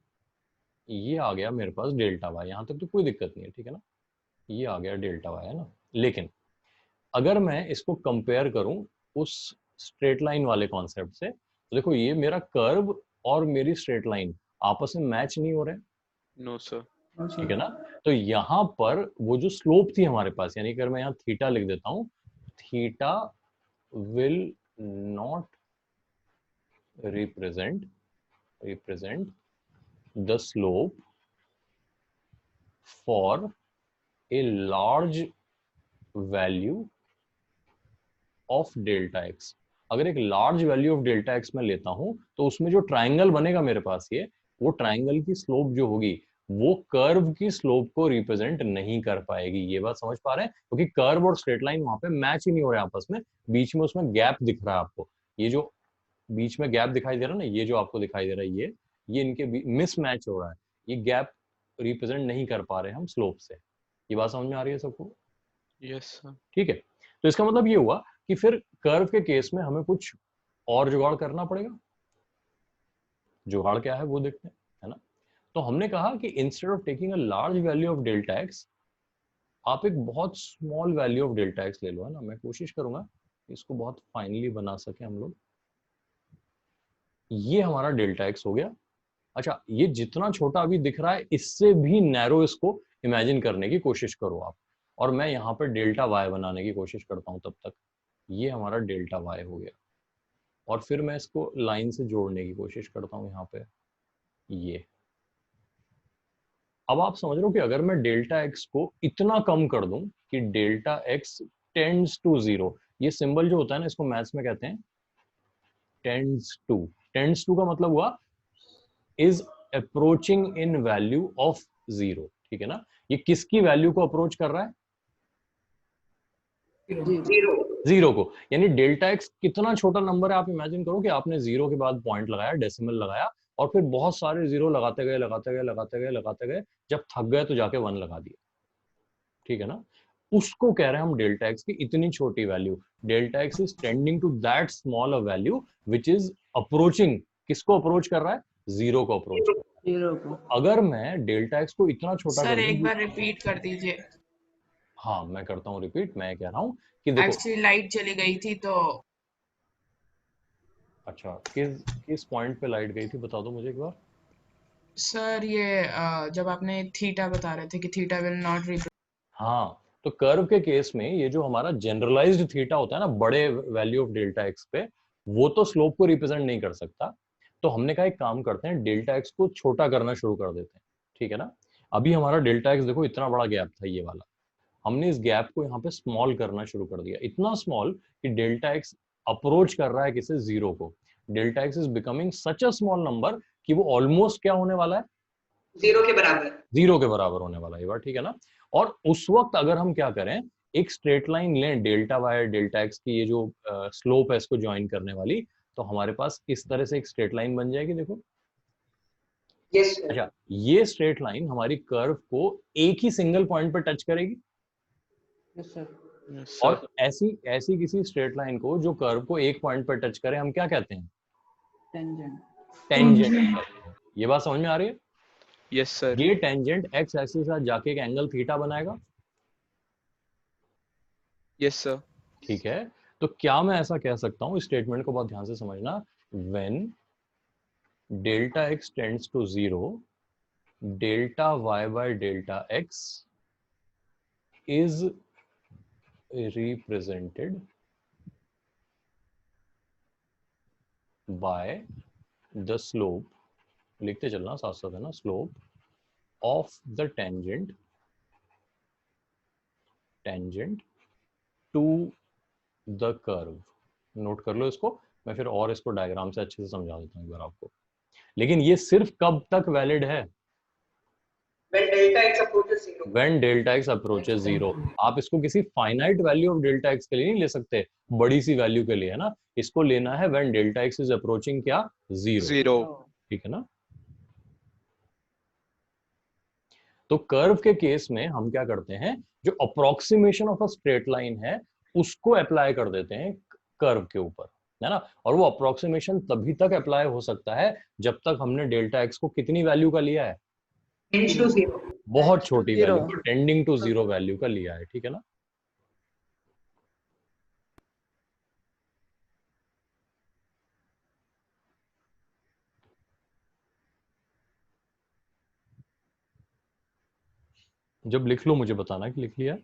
ये आ गया मेरे पास डेल्टा y, यहाँ तक तो कोई दिक्कत नहीं है, ठीक है ना, ये आ गया डेल्टा y है ना। लेकिन अगर मैं इसको कंपेयर करूं उस स्ट्रेट लाइन वाले कॉन्सेप्ट से, तो देखो ये मेरा कर्व और मेरी स्ट्रेट लाइन आपस में मैच नहीं हो रहे। No sir. ठीक है ना, तो यहाँ पर वो जो स्लोप थी हमारे पास, यानी अगर मैं यहाँ थीटा लिख देता हूँ, theta will not represent the slope for a large value of delta x. अगर एक large value of delta x मैं लेता हूं तो उसमें जो ट्राइंगल बनेगा मेरे पास, ये वो ट्राइंगल की स्लोप जो होगी वो कर्व की स्लोप को रिप्रेजेंट नहीं कर पाएगी। ये बात समझ पा रहे हैं, क्योंकि कर्व और स्ट्रेट लाइन वहां पे मैच ही नहीं हो रहे आपस में, बीच में उसमें गैप दिख रहा है आपको, ये जो बीच में गैप दिखाई दे रहा है ना, ये जो आपको दिखाई दे रहा है, ये इनके मिस मैच हो रहा है, ये गैप रिप्रेजेंट नहीं कर पा रहे हम स्लोप से। ये बात समझ में आ रही है सबको? Yes sir. ठीक है, तो इसका मतलब ये हुआ कि फिर कर्व के केस में हमें कुछ और जुगाड़ करना पड़ेगा। जुगाड़ क्या है वो देखते हैं, है ना। तो हमने कहा कि instead of taking a large value of delta x, आप एक बहुत small value of delta x ले लो, है ना। मैं कोशिश करूंगा इसको बहुत फाइनली बना सके हम लोग। ये हमारा डेल्टा एक्स हो गया। अच्छा, ये जितना छोटा अभी दिख रहा है इससे भी नैरो इसको इमेजिन करने की कोशिश करो आप, और मैं यहाँ पे डेल्टा वाई बनाने की कोशिश करता हूँ तब तक। ये हमारा डेल्टा वाई हो गया, और फिर मैं इसको लाइन से जोड़ने की कोशिश करता हूँ यहाँ पे ये। अब आप समझ रहे हो कि अगर मैं डेल्टा एक्स को इतना कम कर दूं कि delta x tends to zero, ये सिंबल जो होता है ना इसको मैथ्स में कहते हैं टेंड्स टू। टेंड्स टू का मतलब हुआ is approaching in value of zero, ठीक है ना। ये किसकी वैल्यू को अप्रोच कर रहा है? जीरो को, यानी डेल्टा एक्स कितना छोटा नंबर है आप इमेजिन करो कि आपने जीरो के बाद पॉइंट लगाया, डेसिमल लगाया, और फिर बहुत सारे जीरो लगाते गए, जब थक गए तो जाके 1 लगा दिया, ठीक है ना। उसको कह रहे हैं हम डेल्टा एक्स की इतनी छोटी value. Delta x is tending to that small uh value which is approaching, किसको अप्रोच कर रहा है? जीरो को अप्रोच कर रहा है। जीरो को। अगर मैं डेल्टा एक्स को इतना छोटा सर कर एक दूं, बार रिपीट कर दीजिए। हाँ मैं करता हूँ रिपीट। मैं कह रहा हूँ कि देखो, एक्चुअली लाइट चली गई थी तो। अच्छा किस पॉइंट पे लाइट गई थी बता दो मुझे एक बार। सर ये जब आपने थीटा बता रहे थे कि थीटा विल नॉट रिप्रेजेंट। हाँ, तो कर्व के केस में ये जो हमारा जनरलाइज्ड थीटा होता है ना बड़े वैल्यू ऑफ डेल्टा एक्स पे, वो तो स्लोप को रिप्रेजेंट नहीं कर सकता। तो हमने कहा एक काम करते हैं, डेल्टा एक्स को छोटा करना शुरू कर देते हैं, ठीक है ना। अभी हमारा डेल्टा एक्स देखो इतना बड़ा गैप था ये वाला, हमने इस गैप को यहाँ पे स्मॉल करना शुरू कर दिया, इतना स्मॉल कि डेल्टा एक्स अप्रोच कर रहा है किसे? जीरो को। Delta x is becoming such a small number कि वो ऑलमोस्ट क्या होने वाला है? जीरो के बराबर होने वाला है, ये बात ठीक है ना। और उस वक्त अगर हम क्या करें, एक स्ट्रेट लाइन लें डेल्टा वाई डेल्टा एक्स की, ये जो स्लोप है इसको ज्वाइन करने वाली, तो हमारे पास इस तरह से एक स्ट्रेट लाइन बन जाएगी, देखो। अच्छा, ये स्ट्रेट लाइन हमारी कर्व को एक ही सिंगल पॉइंट पर टच करेगी। Yes sir. और ऐसी किसी स्ट्रेट लाइन को जो कर्व को एक पॉइंट पर टच करे हम क्या कहते हैं? टेंजेंट। टेंजेंट। ये बात समझ में आ रही है? Yes sir. ये टेंजेंट एक्स एक्सिस के साथ जाके एक एंगल थीटा बनाएगा। Yes sir. ठीक है, तो क्या मैं ऐसा कह सकता हूं, स्टेटमेंट को बहुत ध्यान से समझना, when delta x tends to 0 delta y by delta x is represented by the slope, लिखते चलना साथ साथ है ना, slope of the tangent to the curve. Note कर लो इसको, मैं फिर और इसको डायग्राम से अच्छे से समझा देता हूँ एक बार आपको। लेकिन ये सिर्फ कब तक वैलिड है? When delta x approaches 0. When delta x approaches 0। आप इसको किसी finite value of delta x के लिए नहीं ले सकते, बड़ी सी वैल्यू के लिए, है ना। इसको लेना है when delta x is approaching क्या? 0। ठीक है ना। तो कर्व के केस में हम क्या करते हैं, जो approximation of a straight line है उसको अप्लाई कर देते हैं कर्व के ऊपर, है ना। और वो अप्रोक्सीमेशन तभी तक अप्लाई हो सकता है जब तक हमने डेल्टा एक्स को कितनी वैल्यू का लिया है? Tends to 0. बहुत छोटी वैल्यू, टेंडिंग टू 0 वैल्यू का लिया है। ठीक है ना। जब लिख लो मुझे बताना कि लिख लिया।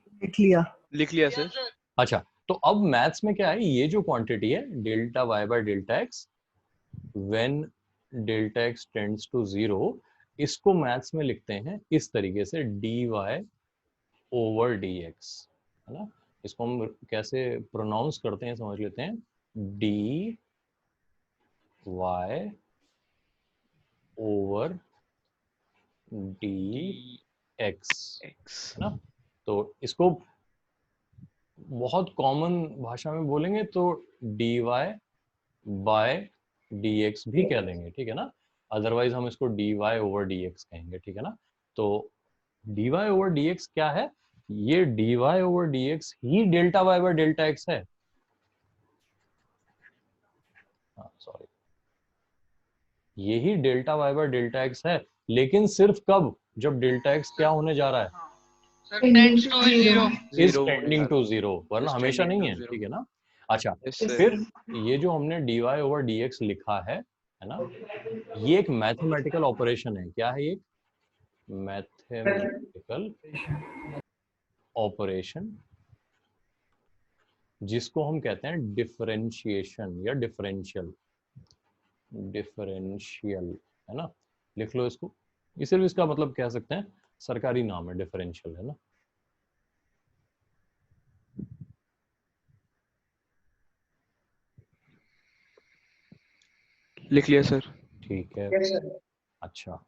लिख लिया सर। अच्छा, तो अब मैथ्स में क्या है, ये जो क्वांटिटी है delta y by delta x when delta x tends to 0, इसको मैथ्स में लिखते हैं इस तरीके से dy ओवर dx, है ना। इसको हम कैसे प्रोनाउंस करते हैं समझ लेते हैं, dy ओवर dx, है ना। तो इसको बहुत कॉमन भाषा में बोलेंगे तो dy बाय dx भी कह देंगे, ठीक है ना। अदरवाइज हम इसको dy ओवर dx कहेंगे, ठीक है ना। तो dy ओवर dx क्या है, ये dy over dx he delta y by delta x है। सॉरी, यही delta y by delta x है, लेकिन सिर्फ कब, जब डेल्टा x क्या होने जा रहा है, Tends to 0. Is tending to 0, वरना हमेशा नहीं है, ठीक है ना। अच्छा, फिर ये जो हमने dy ओवर dx लिखा है ना, ये एक मैथमेटिकल ऑपरेशन है। क्या है ये? मैथमेटिकल ऑपरेशन, जिसको हम कहते हैं डिफरेंशिएशन या डिफरेंशियल, है ना। लिख लो इसको, ये सिर्फ इसका मतलब कह सकते हैं, सरकारी नाम है डिफरेंशियल, है ना। लिख लिया सर। ठीक है। Yes, sir. अच्छा,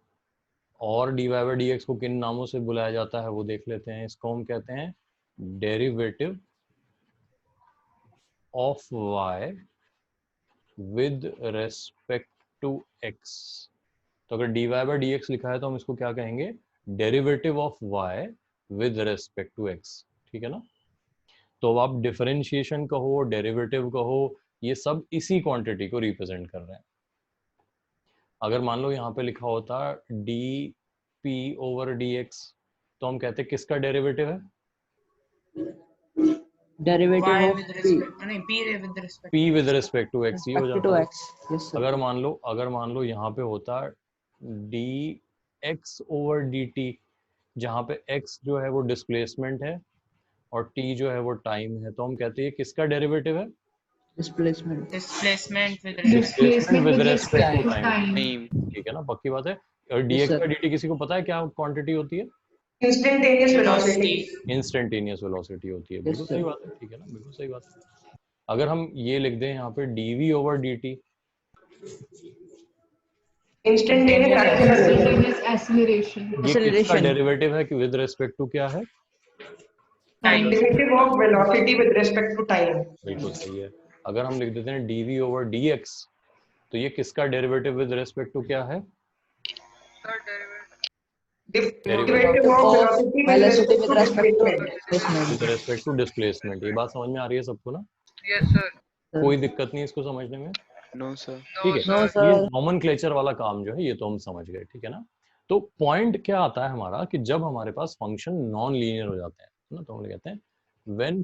और dy बाय dx को किन नामों से बुलाया जाता है वो देख लेते हैं। इसको हम कहते हैं derivative of y with respect to x। तो अगर dy बाय dx लिखा है तो हम इसको क्या कहेंगे, derivative of y with respect to x, ठीक है ना। तो अब आप डिफरेंशिएशन कहो, डेरिवेटिव कहो, ये सब इसी क्वांटिटी को रिप्रेजेंट कर रहे हैं। अगर मान लो यहाँ पे लिखा होता dp ओवर dx, तो हम कहते हैं किसका डेरिवेटिव है, derivative y of with respect, नहीं p with respect p with respect to x, ये हो टू जाता है। x। Yes sir. अगर मान लो यहाँ पे होता dx ओवर dt, जहाँ पे x जो है वो डिस्प्लेसमेंट है और t जो है वो टाइम है, तो हम कहते हैं किसका डेरिवेटिव है, displacement displacement with respect to time, time. ठीक है ना, पक्की बात है। और dx sir. का dt किसी को पता है क्या क्वांटिटी होती है? Instantaneous velocity. इंस्टेंटेनियस वेलोसिटी होती है। बिल्कुल Yes, सही sir. बात है, ठीक है ना, बिल्कुल सही बात है। अगर हम ये लिख दें यहाँ पे dv over dt, Instantaneous acceleration. Instantaneous acceleration. ये किसका Acceleration. डेरिवेटिव है कि विद रिस्पेक्ट टू क्या है? time Derivative of velocity with respect to time. बिल्कुल सही है। अगर हम लिख देते हैं dv ओवर dx, तो ये किसका डेरिवेटिव विद रिस्पेक्ट टू क्या है? Derivative of velocity with velocity respect with to respect to displacement. With respect to displacement. ये बात समझ में आ रही है सबको ना? Yes, sir. कोई दिक्कत नहीं इसको समझने में? No sir. ठीक है, नो ये सर। नॉमेनक्लेचर वाला काम जो है ये तो हम समझ गए, ठीक है ना। तो पॉइंट क्या आता है हमारा कि जब हमारे पास फंक्शन नॉन लीनियर हो जाते हैं ना, तो हम कहते हैं when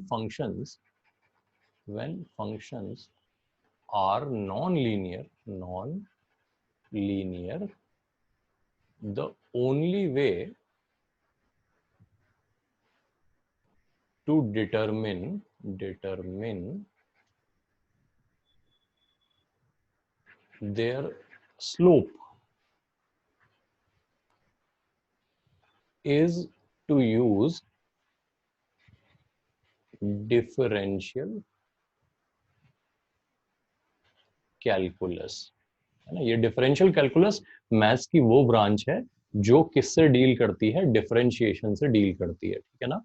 functions are non linear the only way to determine their slope is to use differential calculus, है ना। ये डिफरेंशियल कैलकुलस मैथ्स की वो ब्रांच है जो किससे डील करती है, डिफरेंशिएशन से डील करती है, ठीक है ना।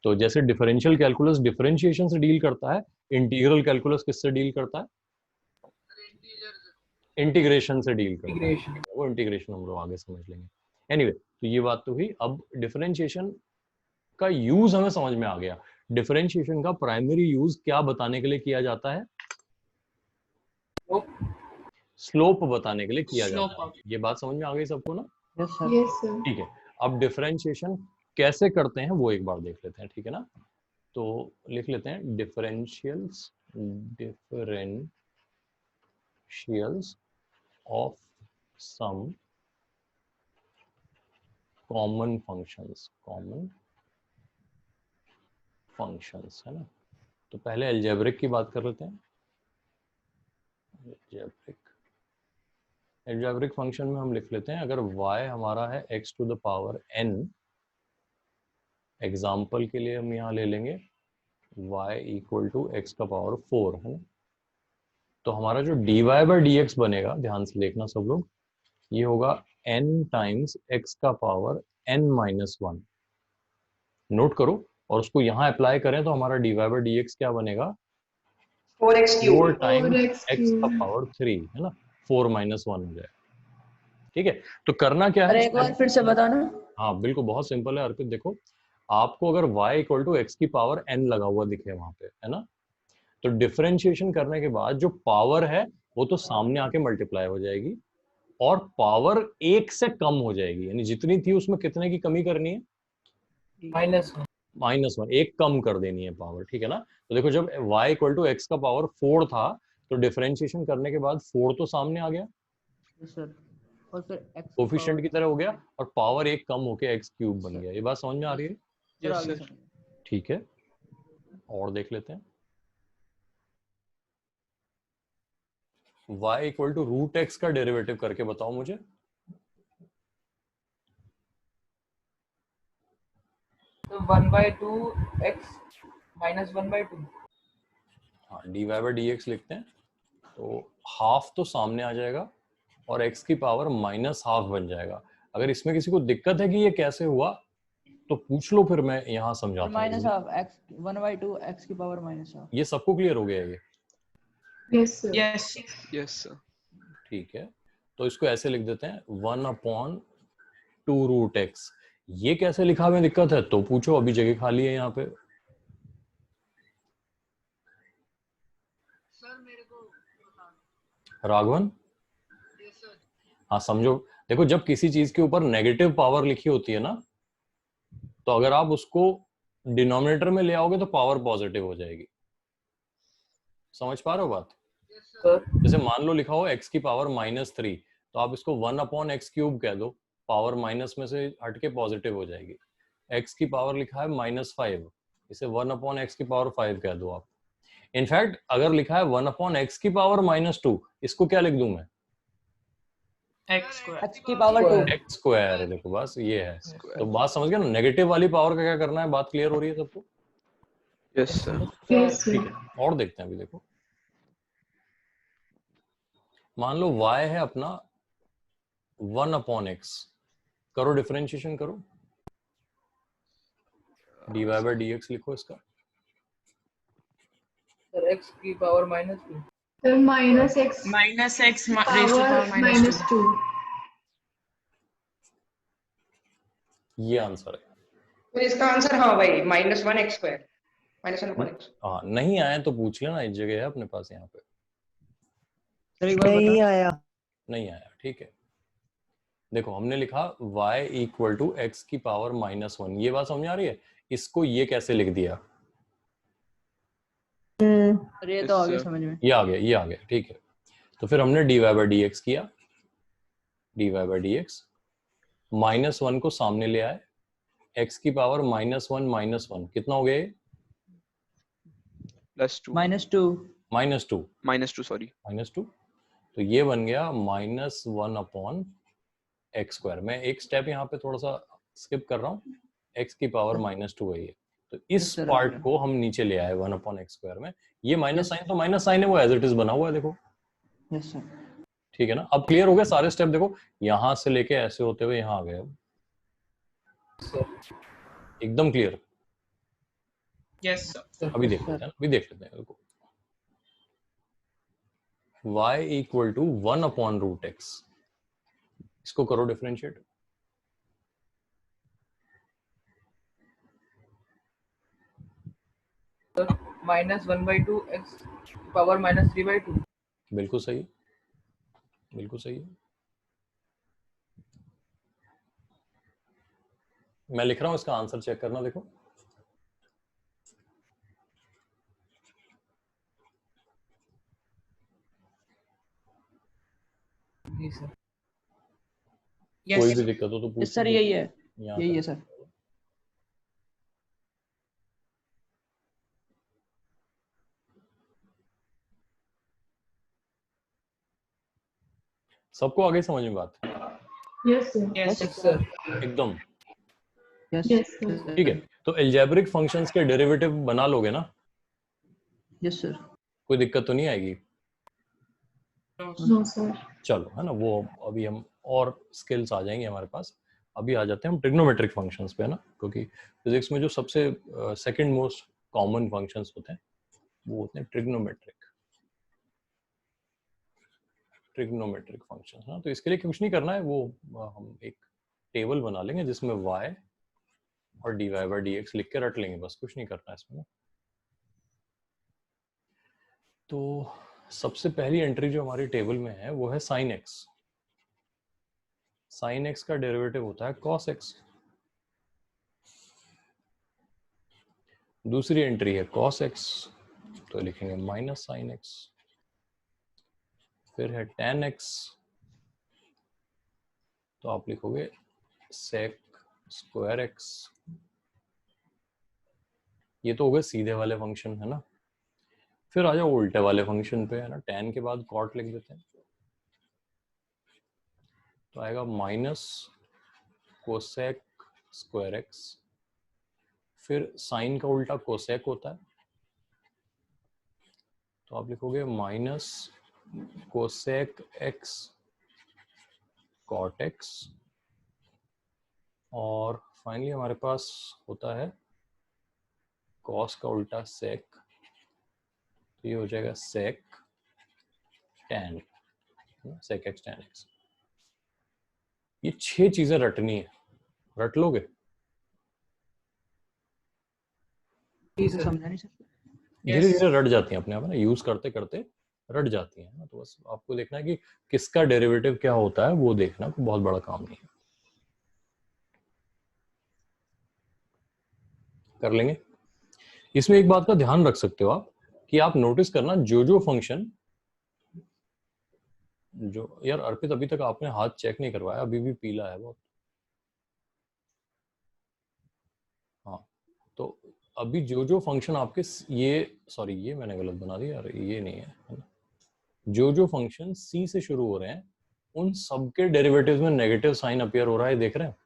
तो जैसे डिफरेंशियल कैलकुलस डिफरेंशिएशन से डील करता है, इंटीग्रल कैलकुलस किससे डील करता है, इंटीग्रेशन से डील करता है। इंटीग्रेशन। वो इंटीग्रेशन हम लोग आगे समझ लेंगे। एनीवे तो ये बात तो हुई। अब डिफरेंशिएशन का यूज हमें समझ में आ गया। डिफरेंशिएशन का प्राइमरी यूज क्या बताने के लिए किया जाता है, स्लोप बताने के लिए किया जाता है। ये बात समझ में आ गई सबको ना। Yes sir. Yes, sir. ठीक है, अब डिफरेंशिएशन कैसे करते हैं वो एक बार देख लेते हैं, ठीक है ना। तो लिख लेते हैं differentials of some common functions, है ना। तो पहले अलजेब्रिक की बात कर लेते हैं। अलजेब्रिक फंक्शन में हम लिख लेते हैं, अगर y हमारा है x to the power n, example के लिए हम यहाँ ले लेंगे y इक्वल टू x का पावर 4, है ना। तो हमारा जो dy बाई dx बनेगा, ध्यान से देखना सब लोग, ये होगा n टाइम्स x का पावर n माइनस 1। नोट करो, और उसको यहाँ अप्लाई करें तो हमारा dy बाई dx क्या बनेगा, 4x cube. 4 times 4x x का cube. पावर 3, है ना। 4 माइनस 1 हो जाएगा, ठीक है। तो करना क्या अरे है, एक बार फिर से बताना। हाँ बिल्कुल, बहुत सिंपल है अर्पित। देखो, आपको अगर y इक्वल टू एक्स की पावर n लगा हुआ दिखे वहां पे, है ना, तो डिफरेंशिएशन करने के बाद जो पावर है वो तो सामने आके मल्टीप्लाई हो जाएगी और पावर 1 से कम हो जाएगी, यानी जितनी थी उसमें कितने की कमी करनी है, -1, एक कम कर देनी है पावर, ठीक है ना। तो देखो, जब y इक्वल टू एक्स का पावर 4 था तो डिफरेंशिएशन करने के बाद 4 तो सामने आ गया, यस सर। और फिर x कोफिशिएंट की तरह हो गया, और पावर 1 कम होके x क्यूब बन गया। ये बात समझ में आ रही है, सर आगे समझ। ठीक है। और देख लेते हैं, y equal to root x का डेरिवेटिव करके बताओ मुझे। तो 1/2x माइनस 1/2। हाँ, dy बाई dx लिखते हैं, तो हाफ तो सामने आ जाएगा और x की पावर माइनस हाफ बन जाएगा। अगर इसमें किसी को दिक्कत है कि ये कैसे हुआ तो पूछ लो, फिर मैं यहाँ समझाता माइनस हूँ। हाफ x 1/2 x की पावर माइनस हाफ। ये सबको क्लियर हो गया है ये, Yes, sir. Yes yes sir. ठीक है। तो इसको ऐसे लिख देते हैं 1/2 रूट एक्स। ये कैसे लिखा में दिक्कत है तो पूछो, अभी जगह खाली है यहाँ पे। राघवन, हाँ समझो। देखो, जब किसी चीज के ऊपर नेगेटिव पावर लिखी होती है ना, तो अगर आप उसको डिनोमिनेटर में ले आओगे तो पावर पॉजिटिव हो जाएगी। समझ पा रहे हो बात? जैसे मान लो लिखा हो x की पावर -3, तो आप इसको 1/x³ कह दो, पावर माइनस में से हट के पॉजिटिव हो जाएगी। x की पावर लिखा है -5, इसे 1/x⁵ कह दो आप। इनफैक्ट अगर लिखा है 1/x⁻², इसको क्या लिख दूं मैं, x² x की पावर 2। x²। देखो बस ये है। तो बात समझ गए ना, नेगेटिव वाली पावर का क्या करना है, बात क्लियर हो रही है सबको? Yes sir. Yes, ठीक sir. है, और देखते हैं अभी। देखो, मान लो y है अपना 1/x, करो डिफरेंशिएशन करो, dy बाई dx लिखो इसका। सर x की power -2। Sir, minus x minus x raised to power power minus -2। 2. ये आंसर है। तो इसका आंसर हाँ भाई -1x², -1/x। हाँ, नहीं आए तो पूछ लेना, इस जगह है अपने पास यहाँ पे। सर एक बार नहीं बता आया। नहीं आया, ठीक है। देखो हमने लिखा y इक्वल टू एक्स की पावर -1, ये बात समझ आ रही है? इसको ये कैसे लिख दिया? सर ये तो आ गया Yes, sir. समझ में। ये आ गया, ये आ गया, ठीक है। तो फिर हमने dy बाई डी एक्स किया, dy बाई डी एक्स, -1 को सामने ले आए, x की पावर -1 कितना हो गया ये? +2 -2 -2 सॉरी -2। तो ये बन गया -1 अपॉन एक्स स्क्वायर। मैं एक स्टेप यहाँ पे थोड़ा सा स्किप कर रहा हूँ, x की पावर -2 है ये। तो इस Yes, sir, पार्ट sir. को हम नीचे ले आए 1 अपॉन एक्स स्क्वायर में। ये माइनस Yes. साइन तो माइनस साइन है, वो एज इट इज बना हुआ है, देखो यस सर। ठीक है ना। अब क्लियर हो गया सारे स्टेप? देखो यहाँ से लेके ऐसे होते हुए यहाँ आ गए, अब एकदम क्लियर। Yes sir. अभी देख लेते हैं, अभी देख लेते हैं। देखो y equal to 1 upon root x, इसको करो डिफरेंशिएट। -1/2 x power -3/2। बिल्कुल सही, बिल्कुल सही है। मैं लिख रहा हूं, इसका आंसर चेक करना। देखो जी सर। कोई यस भी दिक्कत हो तो पूछ सर यही है, यहाँ यही कर। है सर। सबको आगे समझ में बात? Yes, sir. Yes yes sir. एकदम यस Yes, sir. ठीक है। तो अलजेब्रिक फंक्शंस के डेरिवेटिव बना लोगे ना? Yes sir. कोई दिक्कत तो नहीं आएगी? No, sir. चलो, है ना, वो अभी हम और स्किल्स आ जाएंगे हमारे पास। अभी आ जाते हैं हम ट्रिग्नोमेट्रिक फंक्शंस पे, है ना, क्योंकि फिजिक्स में जो सबसे सेकंड मोस्ट कॉमन फंक्शंस होते हैं वो होते हैं ट्रिग्नोमेट्रिक फंक्शंस ना। तो इसके लिए कुछ नहीं करना है, वो हम एक टेबल बना लेंगे जिसमें y और dy बाई डी एक्स लिख के रट लेंगे, बस कुछ नहीं करना है इसमें ना। तो सबसे पहली एंट्री जो हमारी टेबल में है वो है साइन एक्स। साइन एक्स का डेरिवेटिव होता है कॉस एक्स। दूसरी एंट्री है कॉस एक्स, तो लिखेंगे माइनस साइन एक्स। फिर है tan एक्स, तो आप लिखोगे सेक स्क्वायर एक्स। ये तो हो गए सीधे वाले फंक्शन, है ना। फिर आ जाओ उल्टे वाले फंक्शन पे, है ना। tan के बाद कॉट लिख देते हैं, तो आएगा माइनस कोसेक स्क्वायर एक्स। फिर साइन का उल्टा कोसेक होता है, तो आप लिखोगे minus cosec x cot x. और फाइनली हमारे पास होता है कॉस का उल्टा सेक, तो ये हो जाएगा sec tan, sec x tan x. ये 6 चीजें रटनी है, रट लोगे? समझा नहीं सर। धीरे धीरे रट जाती हैं अपने आप, ना, यूज करते करते रट जाती हैं ना। तो बस आपको देखना है कि किसका डेरिवेटिव क्या होता है, वो देखना बहुत बड़ा काम नहीं है, कर लेंगे। इसमें एक बात का ध्यान रख सकते हो आप, कि आप नोटिस करना जो फंक्शन, जो यार अर्पित अभी तक आपने हाथ चेक नहीं करवाया, अभी भी पीला है बहुत। हाँ, तो अभी जो फंक्शन आपके ये, सॉरी ये मैंने गलत बना दिया यार, ये नहीं है ना। जो फंक्शन सी से शुरू हो रहे हैं उन सबके डेरिवेटिव्स में नेगेटिव साइन अपीयर हो रहा है, देख रहे हैं?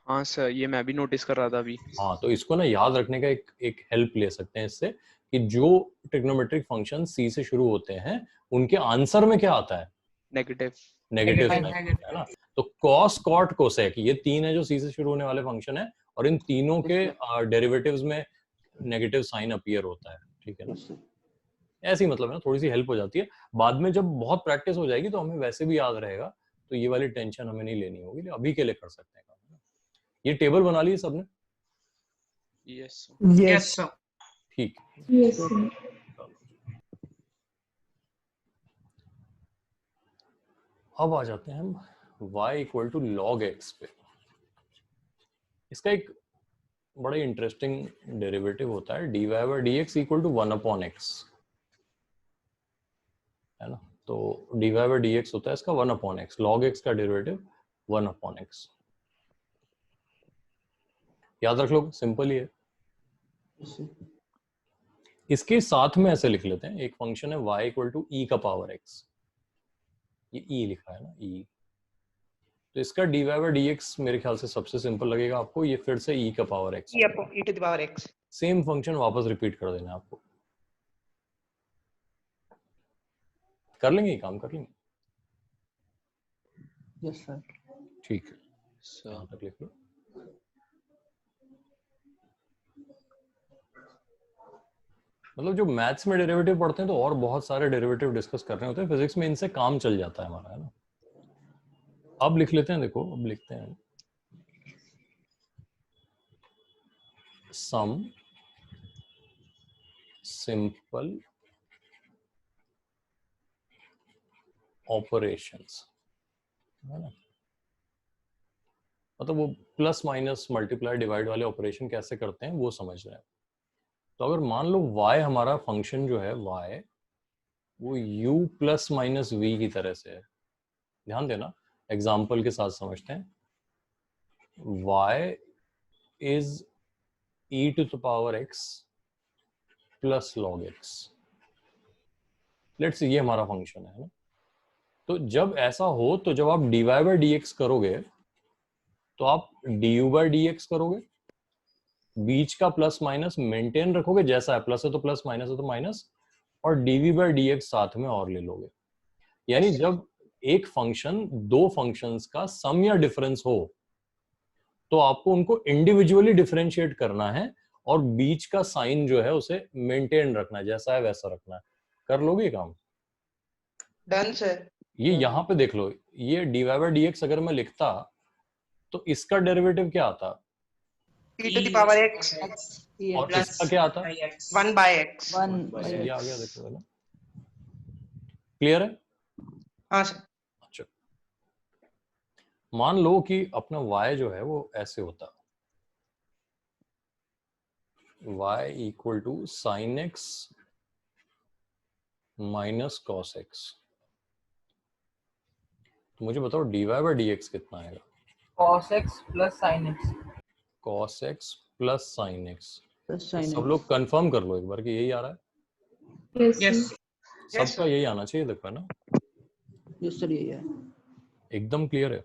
हाँ सर, ये मैं भी नोटिस कर रहा था अभी। हाँ, तो इसको ना याद रखने का एक हेल्प ले सकते हैं इससे, कि जो ट्रिग्नोमेट्रिक फंक्शन सी से शुरू होते हैं उनके आंसर में क्या आता है? Negative negative sign, Negative. है ना। तो कॉस कॉट कोसेक, ये 3 है जो सी से शुरू होने वाले फंक्शन है, और इन तीनों के डेरिवेटिव्स में नेगेटिव साइन अपीयर होता है, ठीक है ना। ऐसी मतलब है ना, थोड़ी सी हेल्प हो जाती है। बाद में जब बहुत प्रैक्टिस हो जाएगी तो हमें वैसे भी याद रहेगा, तो ये वाली टेंशन हमें नहीं लेनी होगी, अभी के लिए कर सकते हैं काम। ये टेबल बना ली सबने? Yes yes sir. ठीक। Yes, sir. अब आ जाते हैं हम y equal to log x पे। इसका एक बड़ा इंटरेस्टिंग डेरिवेटिव होता है dy by d x equal to 1/x, है ना। तो dy बाई डी एक्स होता है इसका 1/x, log x का डेरिवेटिव 1/x। याद रख लो, सिंपल ही है। इसके साथ में ऐसे लिख लेते हैं, एक फंक्शन है y इक्वल टू ई का पावर x, ये e लिखा है ना, e। तो इसका dy बाई डी एक्स मेरे ख्याल से सबसे सिंपल लगेगा आपको, ये फिर से e का power x, e to the power x। Same function वापस रिपीट कर देना है आपको। कर लेंगे, ये काम कर लेंगे। Yes sir. ठीक है, सर यहाँ तक लिख लो। मतलब जो मैथ्स में डेरिवेटिव पढ़ते हैं तो और बहुत सारे डेरिवेटिव डिस्कस कर रहे होते हैं, फिजिक्स में इनसे काम चल जाता है हमारा, है ना। अब लिख लेते हैं, देखो अब लिखते हैं सम सिंपल ऑपरेशंस, है ना। मतलब वो प्लस माइनस मल्टीप्लाई डिवाइड वाले ऑपरेशन कैसे करते हैं वो समझ रहे हैं। तो अगर मान लो y हमारा फंक्शन जो है y वो u प्लस माइनस v की तरह से है, ध्यान देना, एग्जाम्पल के साथ समझते हैं। y is e to the power x plus log x, let's ये हमारा फंक्शन है ना। तो जब ऐसा हो तो जब आप dy बाई डी एक्स करोगे तो आप du बाई डी एक्स करोगे, बीच का प्लस माइनस मेंटेन रखोगे, जैसा है प्लस है तो प्लस, माइनस है तो माइनस, और dv बाई डी एक्स साथ में और ले लोगे। यानी जब एक फंक्शन दो फंक्शंस का सम या डिफरेंस हो तो आपको उनको इंडिविजुअली डिफरेंशिएट करना है और बीच का साइन जो है उसे मेंटेन रखना है, जैसा है वैसा रखना है। कर लोगे ये काम? Done sir. ये यहाँ पे देख लो, ये dy बाई डी एक्स अगर मैं लिखता तो इसका डेरिवेटिव क्या आता, e to the power x और इसका क्या आता, 1 by x। 1 ये आ गया, देखो पहले। क्लियर है? हाँ सर। अच्छा, मान लो कि अपना y जो है वो ऐसे होता, y equal to sine x minus cos x. तो मुझे बताओ dy बाई डी एक्स कितना आएगा? cos x plus sin x। cos x plus sine x. sin सब x। लोग कंफर्म कर लो एक बार कि यही आ रहा है। Yes, yes sir. सबका यही आना चाहिए, देखो, है ना। यस सर, यही है। एकदम क्लियर है?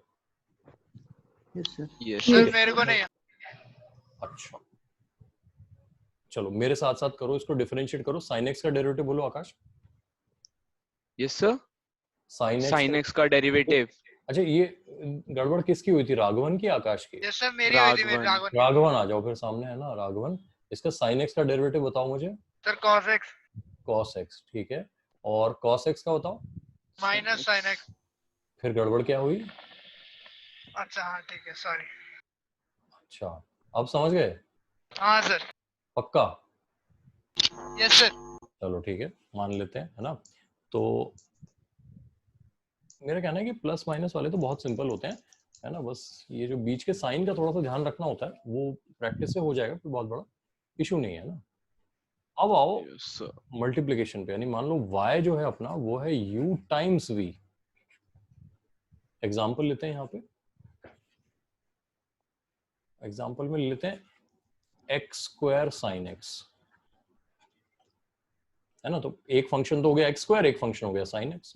Yes sir. Yes Yes. मेरे को नहीं। अच्छा, चलो मेरे साथ साथ करो, इसको डिफरेंशिएट करो। साइन एक्स का डेरिवेटिव बोलो आकाश। यस सर, साइन एक्स का डेरिवेटिव। अच्छा, ये गड़बड़ किसकी हुई थी, राघवन की आकाश की? यस सर, मेरी हुई थी, मेरी राघवन। राघवन आ जाओ फिर सामने, है ना राघवन। इसका साइन एक्स का डेरिवेटिव बताओ मुझे। Sir cos x cos x, ठीक है। और cos x का बताओ। Minus sin x। फिर गड़बड़ क्या हुई? अच्छा हाँ ठीक है, सॉरी। अच्छा, अब समझ गए? हाँ सर। पक्का? Yes sir. चलो ठीक है, मान लेते हैं, है ना। तो मेरा कहना है कि प्लस माइनस वाले तो बहुत सिंपल होते हैं, है ना। बस ये जो बीच के साइन का थोड़ा सा ध्यान रखना होता है, वो प्रैक्टिस से हो जाएगा, कोई बहुत बड़ा इशू नहीं है ना। अब आओ मल्टीप्लिकेशन पे, यानी मान लो y जो है अपना वो है u टाइम्स v। एग्जाम्पल लेते हैं यहाँ पे, एग्जाम्पल में लेते हैं x स्क्वायर साइन x, है ना। तो एक फंक्शन तो हो गया x स्क्वायर, एक फंक्शन हो गया साइन x।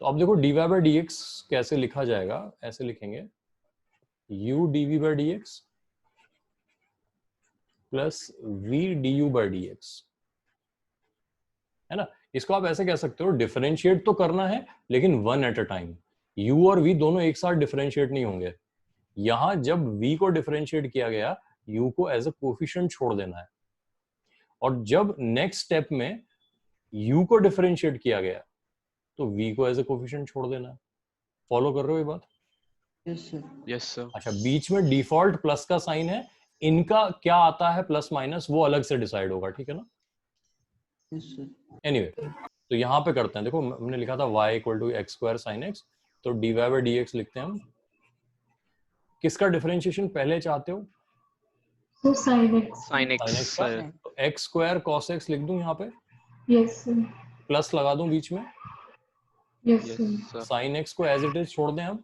तो अब देखो dy बाई डी एक्स कैसे लिखा जाएगा, ऐसे लिखेंगे u dv by d x plus v du by d x, है ना। इसको आप ऐसे कह सकते हो, डिफरेंशिएट तो करना है लेकिन one at a time. u और v दोनों एक साथ डिफरेंशिएट नहीं होंगे। यहां जब v को डिफरेंशिएट किया गया, u को एज अ कोफिशिएंट छोड़ देना है, और जब नेक्स्ट स्टेप में u को डिफरेंशिएट किया गया तो v को एज अ कोफिशिएंट छोड़ देना है। फॉलो कर रहे हो ये बात? Yes sir. Yes sir. अच्छा, बीच में डिफॉल्ट प्लस का साइन है, इनका क्या आता है प्लस माइनस वो अलग से डिसाइड होगा, ठीक है ना। Yes sir. एनीवे, तो यहाँ पे करते हैं, देखो हमने लिखा था y equal to x square sine x, तो dy by dx लिखते हैं हम। किसका डिफरेंशिएशन पहले चाहते हो? So sin x. sin sin x x का, तो x स्क्वायर cos x लिख दूं यहाँ पे, Yes sir. प्लस लगा दूं बीच में, Yes yes sir. sir sin x को एज इट इज छोड़ दें हम,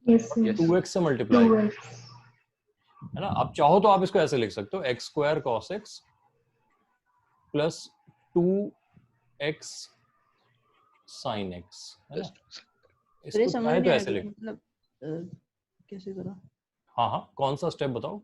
Yes sir. yes 2x से मल्टीप्लाई, 2x. है ना। अब चाहो तो आप इसको ऐसे लिख सकते हो, x square cos x plus 2x sin x, है ना। सर ये इसको समझ चाहे तो नहीं ऐसे आया लिख, मतलब कैसे करा? हाँ हाँ, कौन सा स्टेप बताओ।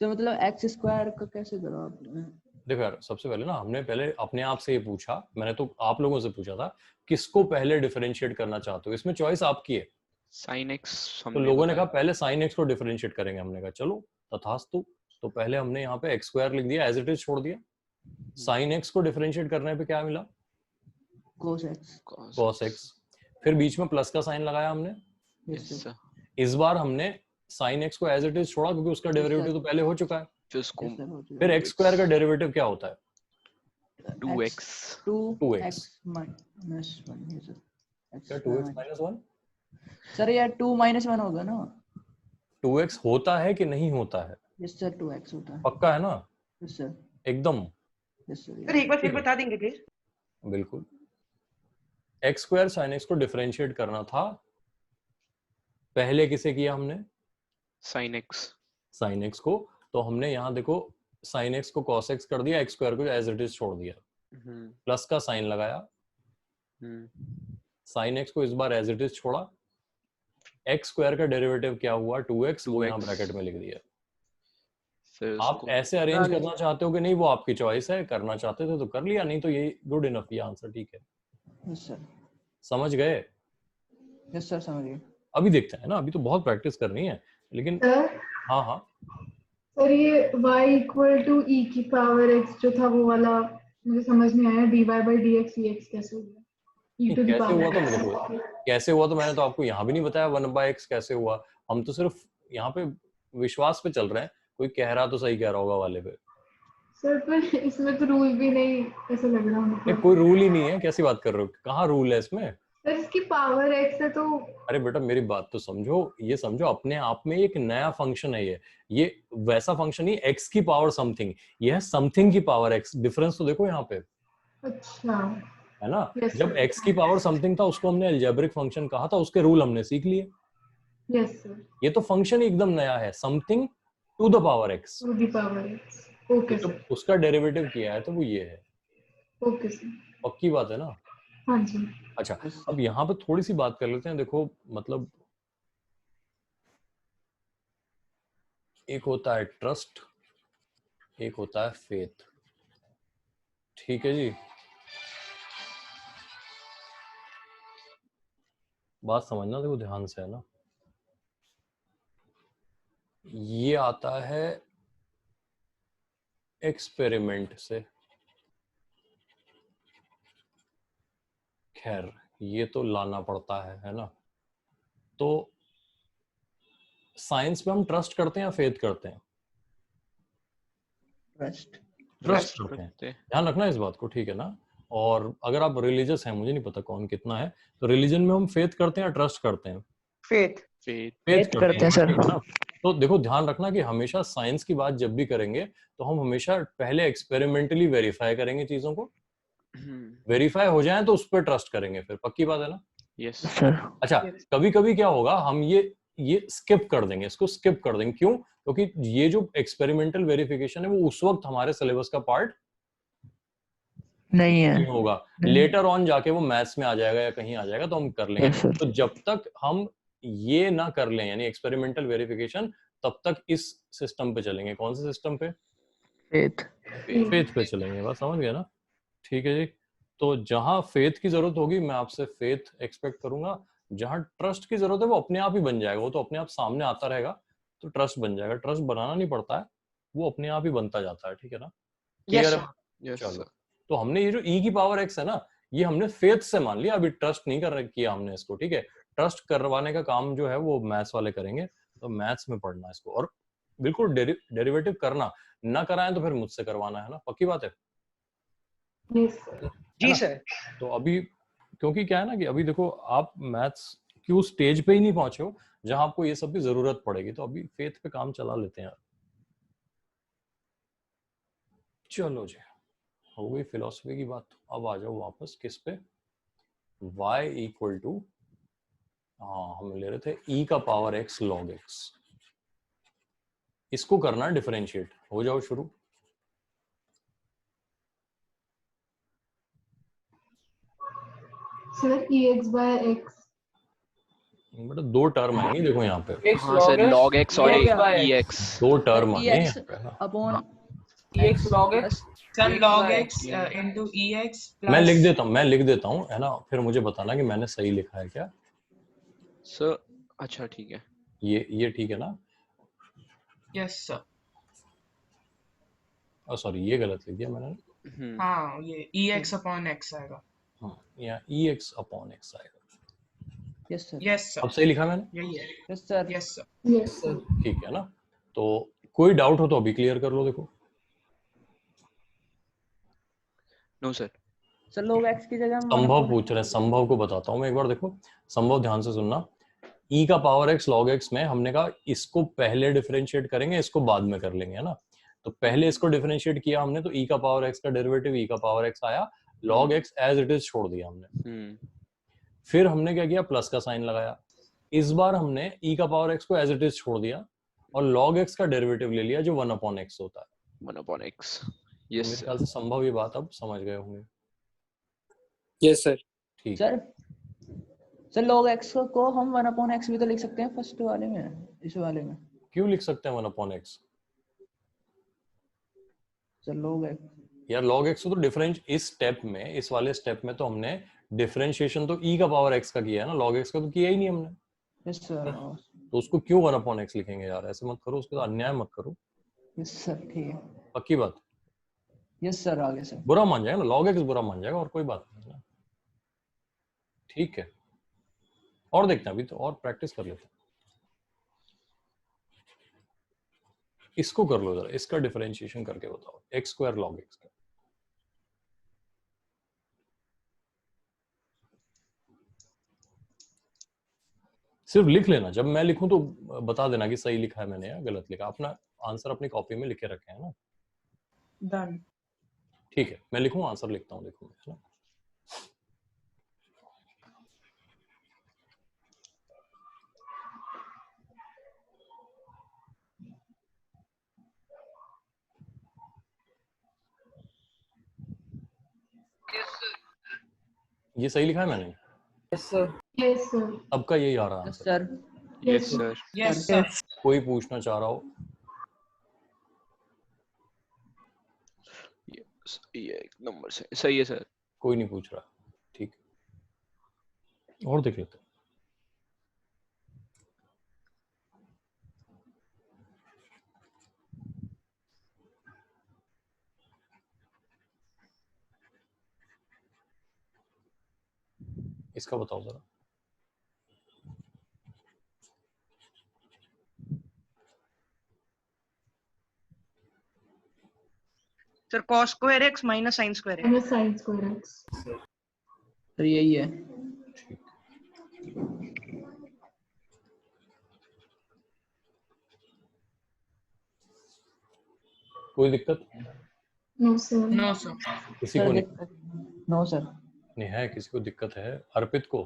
तो मतलब एक्स स्क्वायर का कैसे करा आपने? देखो यार, सबसे पहले ना हमने पहले अपने आप से ये पूछा, मैंने तो आप लोगों से पूछा था किसको पहले डिफरेंशिएट करना चाहते हो, इसमें चॉइस आपकी है। sin x तो हमने लोगों ने बताया। कहा पहले sin x को डिफरेंशिएट करेंगे, हमने कहा चलो तथास्तु। तो पहले हमने यहाँ पे x स्क्वायर लिख दिया, एज इट इज छोड़ दिया। sin x को डिफरेंशिएट करने पे क्या मिला? cos x। cos x। फिर बीच में प्लस का साइन लगाया हमने। yes sir इस बार हमने sin x को एज इट इज छोड़ा क्योंकि उसका डेरिवेटिव तो पहले हो चुका है। फिर उसको फिर x स्क्वायर का डेरिवेटिव क्या होता है? 2x 2x माइनस 1 ये सर। क्या 2x माइनस 1? सर यार 2 माइनस 1 होगा ना? 2x होता है कि नहीं होता है? यस सर 2x होता है। पक्का है ना? Yes sir. एकदम। Yes sir. सर एक बार फिर बता देंगे प्लीज। बिल्कुल। x स्क्वायर sin x को डिफरेंशिएट करना था, पहले किसे किया हमने? sin x sin x को। तो हमने यहाँ देखो sin x को cos x कर दिया, x स्क्वायर को एज इट इज छोड़ दिया, प्लस का साइन लगाया, sin x को इस बार एज इट इज छोड़ा, x स्क्वायर का डेरिवेटिव क्या हुआ? 2x, वो यहाँ ब्रैकेट में लिख दिया। फिर आप उसको ऐसे अरेंज करना चाहते हो कि नहीं, वो आपकी चॉइस है, करना चाहते थे तो कर लिया, नहीं तो ये गुड इनफ, ये आंसर ठीक है। Yes sir. समझ गए? यस सर समझ गए। अभी देखते हैं ना, अभी तो बहुत प्रैक्टिस करनी है, लेकिन सर हाँ हाँ सर ये y इक्वल टू e की पावर x जो था वो वाला मुझे समझ नहीं आया, dy by dx dx कैसे हो गया? e to the कैसे हुआ power तो x। देखो, कैसे हुआ तो मैंने तो आपको यहाँ भी नहीं बताया 1/x कैसे हुआ। हम तो सिर्फ यहाँ पे विश्वास पे चल रहे हैं, कोई कह रहा तो सही कह रहा होगा वाले पे। सर पर इसमें तो रूल भी नहीं ऐसा लग रहा ये मतलब। कोई रूल ही नहीं है, कैसी बात कर रहे हो? कहाँ रूल है इसमें? सर इसकी पावर x है तो अरे बेटा मेरी बात तो समझो, ये समझो अपने आप में एक नया फंक्शन है ये वैसा फंक्शन नहीं x की पावर समथिंग, ये है समथिंग की पावर x। डिफरेंस तो देखो यहाँ पे, अच्छा। है ना। Yes, जब sir. x की पावर समथिंग था उसको हमने अलजेब्रिक फंक्शन कहा था, उसके रूल हमने सीख लिए। Yes sir. ये तो फंक्शन ही एकदम नया है, something to the power x। To the power x। Okay तो सर। उसका डेरिवेटिव किया है तो वो ये है। Okay sir. पक्की बात है ना? हाँ जी। अच्छा, अब यहाँ पे थोड़ी सी बात कर लेते हैं। देखो मतलब एक होता है ट्रस्ट, एक होता है फेथ, ठीक है जी। बात समझना देखो ध्यान से, है ना। ये आता है एक्सपेरिमेंट से, खैर ये तो लाना पड़ता है ना। तो साइंस में हम ट्रस्ट करते हैं या फेथ करते हैं? ट्रस्ट ट्रस्ट करते हैं। ध्यान रखना इस बात को, ठीक है ना। और अगर आप रिलीजियस हैं, मुझे नहीं पता कौन कितना है, तो रिलीजन में हम फेथ करते हैं या ट्रस्ट करते हैं? फेथ। फेथ करते हैं सर, ठीक है ना। तो देखो ध्यान रखना कि हमेशा साइंस की बात जब भी करेंगे तो हम हमेशा पहले एक्सपेरिमेंटली वेरीफाई करेंगे चीजों को, वेरीफाई हो जाए तो उस पर ट्रस्ट करेंगे, फिर पक्की बात है ना। Yes sir. अच्छा, कभी कभी क्या होगा, हम ये स्किप कर देंगे, इसको स्किप कर देंगे। क्यों? क्योंकि ये जो एक्सपेरिमेंटल वेरिफिकेशन है वो उस वक्त हमारे सिलेबस का पार्ट नहीं होगा, लेटर ऑन जाके वो मैथ्स में आ जाएगा या कहीं आ जाएगा तो हम कर लेंगे। तो जब तक हम ये ना कर लें, यानी एक्सपेरिमेंटल वेरिफिकेशन, तब तक इस सिस्टम पे चलेंगे। कौन से सिस्टम पे? फेथ पे चलेंगे। बस समझ गया ना, ठीक है जी। तो जहां फेथ की जरूरत होगी मैं आपसे फेथ एक्सपेक्ट करूंगा, जहां ट्रस्ट की जरूरत है वो अपने आप ही बन जाएगा, वो तो अपने आप सामने आता रहेगा तो ट्रस्ट बन जाएगा। ट्रस्ट बनाना नहीं पड़ता है, वो अपने आप ही बनता जाता है, ठीक है ना। क्लियर है? चलो, तो हमने ये जो e की पावर x है ना, ये हमने फेथ से मान लिया, अभी ट्रस्ट नहीं किया हमने इसको, ठीक है। ट्रस्ट करवाने का काम जो है वो मैथ्स वाले करेंगे, तो मैथ्स में पढ़ना इसको, और बिल्कुल डेरिवेटिव करना, ना कराएं तो फिर मुझसे करवाना, है ना। पक्की बात है? Yes sir. जी सर। तो अभी क्योंकि क्या है ना कि अभी देखो आप मैथ्स की उस स्टेज पे ही नहीं पहुंचे हो जहां आपको ये सब की जरूरत पड़ेगी, तो अभी फेथ पे काम चला लेते हैं यार। चलो जी, हो गई फिलोसफी की बात। अब आ जाओ वापस किस पे, y इक्वल टू, हाँ हम ले रहे थे e का पावर x log x। इसको करना है डिफरेंशिएट। हो जाओ शुरू। Sir ex by x। बेटा दो टर्म आएंगे देखो यहाँ पे, x हाँ log sir, x log x और x by x ex। दो सर टर्म आएंगे ex यहाँ पे ना। Upon x log x sir x log by x into ex मैं लिख plus देता हूँ है ना, फिर मुझे बताना कि मैंने सही लिखा है क्या। सर अच्छा ठीक है। ये ठीक है ना? yes sir। सॉरी ये गलत लिख दिया मैंने। हाँ ये ex upon x आएगा। हाँ यहाँ ex अपॉन x आएगा। Yes sir yes sir। अब सही लिखा मैंने? यही है। Yes sir yes sir। Yes sir। ठीक है ना? तो कोई डाउट हो तो अभी क्लियर कर लो। देखो no sir. Sir log x की जगह हम संभव पूछ रहे हैं, संभव को बताता हूँ मैं एक बार। देखो संभव ध्यान से सुनना। e का पावर x log x में हमने कहा इसको पहले डिफरेंशिएट करेंगे, इसको बाद में कर लेंगे, है ना। तो पहले इसको डिफरेंशिएट किया हमने, तो e का पावर x का डेरिवेटिव e का पावर x आया, log x as it is छोड़ दिया हमने। फिर हमने क्या किया, प्लस का साइन लगाया। इस बार हमने e का पावर x को एज इट इज छोड़ दिया और log x का डेरिवेटिव ले लिया जो 1/x होता है। 1/x। मेरे यस ख्याल से संभव ये बात अब समझ गए होंगे। Yes sir. ठीक सर log x को हम 1/x भी तो लिख सकते हैं फर्स्ट वाले में, इस वाले में। क्यों लिख सकते हैं 1/x? सर log x यार log x तो डिफरेंस इस स्टेप में, इस वाले स्टेप में तो हमने डिफरेंशिएशन तो e का पावर x का किया है ना, log x का तो किया ही नहीं हमने। Yes sir. तो उसको क्यों 1/x लिखेंगे यार? ऐसे मत करो, उसके साथ अन्याय मत करो। यस सर ठीक है। पक्की बात? यस सर आगे सर। बुरा मान जाएगा ना, log x बुरा मान जाएगा, और कोई बात नहीं ना। ठीक है, और देखते हैं अभी तो, और प्रैक्टिस कर लेते हैं। इसको कर लो जरा, इसका डिफरेंशिएशन करके बताओ, x² log x का। सिर्फ लिख लेना, जब मैं लिखूं तो बता देना कि सही लिखा है मैंने या गलत लिखा। अपना आंसर अपनी कॉपी में लिखे रखे हैं ना। डन। ठीक है, मैं लिखूं, आंसर लिखता हूं, देखो है ना। ये सही लिखा है मैंने? yes sir Yes sir। अब का यही आ रहा है yes answer. Sir. Yes sir. yes sir। कोई पूछना चाह रहा हो? ये एक नंबर से सही है सर। कोई नहीं पूछ रहा, ठीक। और देख लेते हैं। इसका बताओ जरा। Sir cos square x minus sin square x। Minus sin square x। Sir यही है। कोई दिक्कत? No sir। No sir. किसी सर को नहीं? No sir. नहीं है, किसी को दिक्कत है? अर्पित को?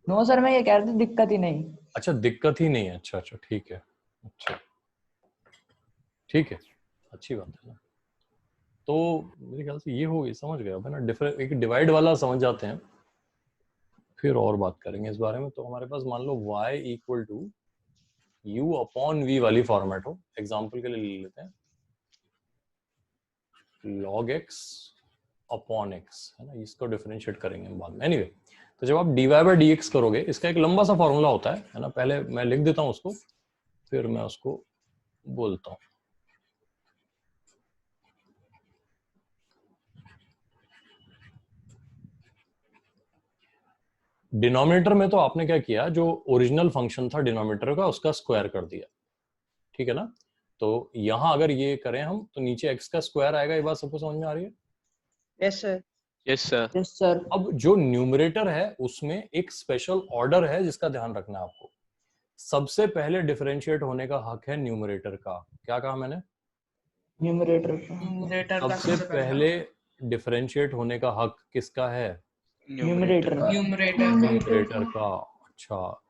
नो सर मैं ये कह रहा था दिक्कत ही नहीं। अच्छा दिक्कत ही नहीं है, अच्छा अच्छा ठीक है, अच्छा ठीक है, अच्छी बात है ना। तो मेरे ख्याल से ये हो गई, समझ गए अब है ना। डिफरेंट एक डिवाइड वाला समझ जाते हैं, फिर और बात करेंगे इस बारे में। तो हमारे पास मान लो y equal to u upon v वाली फॉर्मेट हो, एग्जाम्पल के लिए ले लेते हैं log x अपॉन x, है ना। इसको डिफरेंशिएट करेंगे हम बाद में। एनीवे, तो जब आप dy बाय dx करोगे, इसका एक लंबा सा फॉर्मूला होता है ना। पहले मैं लिख देता हूँ उसको, फिर मैं उसको बोलता हूँ। डिनोमिनेटर में तो आपने क्या किया, जो ओरिजिनल फंक्शन था डिनोमिनेटर का, उसका स्क्वायर कर दिया, ठीक है ना। तो यहां अगर ये करें हम, तो नीचे x का स्क्वायर आएगा। ये बात सबको समझ में आ रही है? Yes sir. Yes sir. Yes sir. अब जो न्यूमरेटर है उसमें एक स्पेशल ऑर्डर है जिसका ध्यान रखना है आपको। सबसे पहले डिफरेंशिएट होने का हक है न्यूमरेटर का। क्या कहा मैंने? न्यूमरेटर का। न्यूमरेटर का सबसे पहले डिफरेंशिएट होने का हक किसका है? न्यूमरेटर का। न्यूमरेटर का। अच्छा,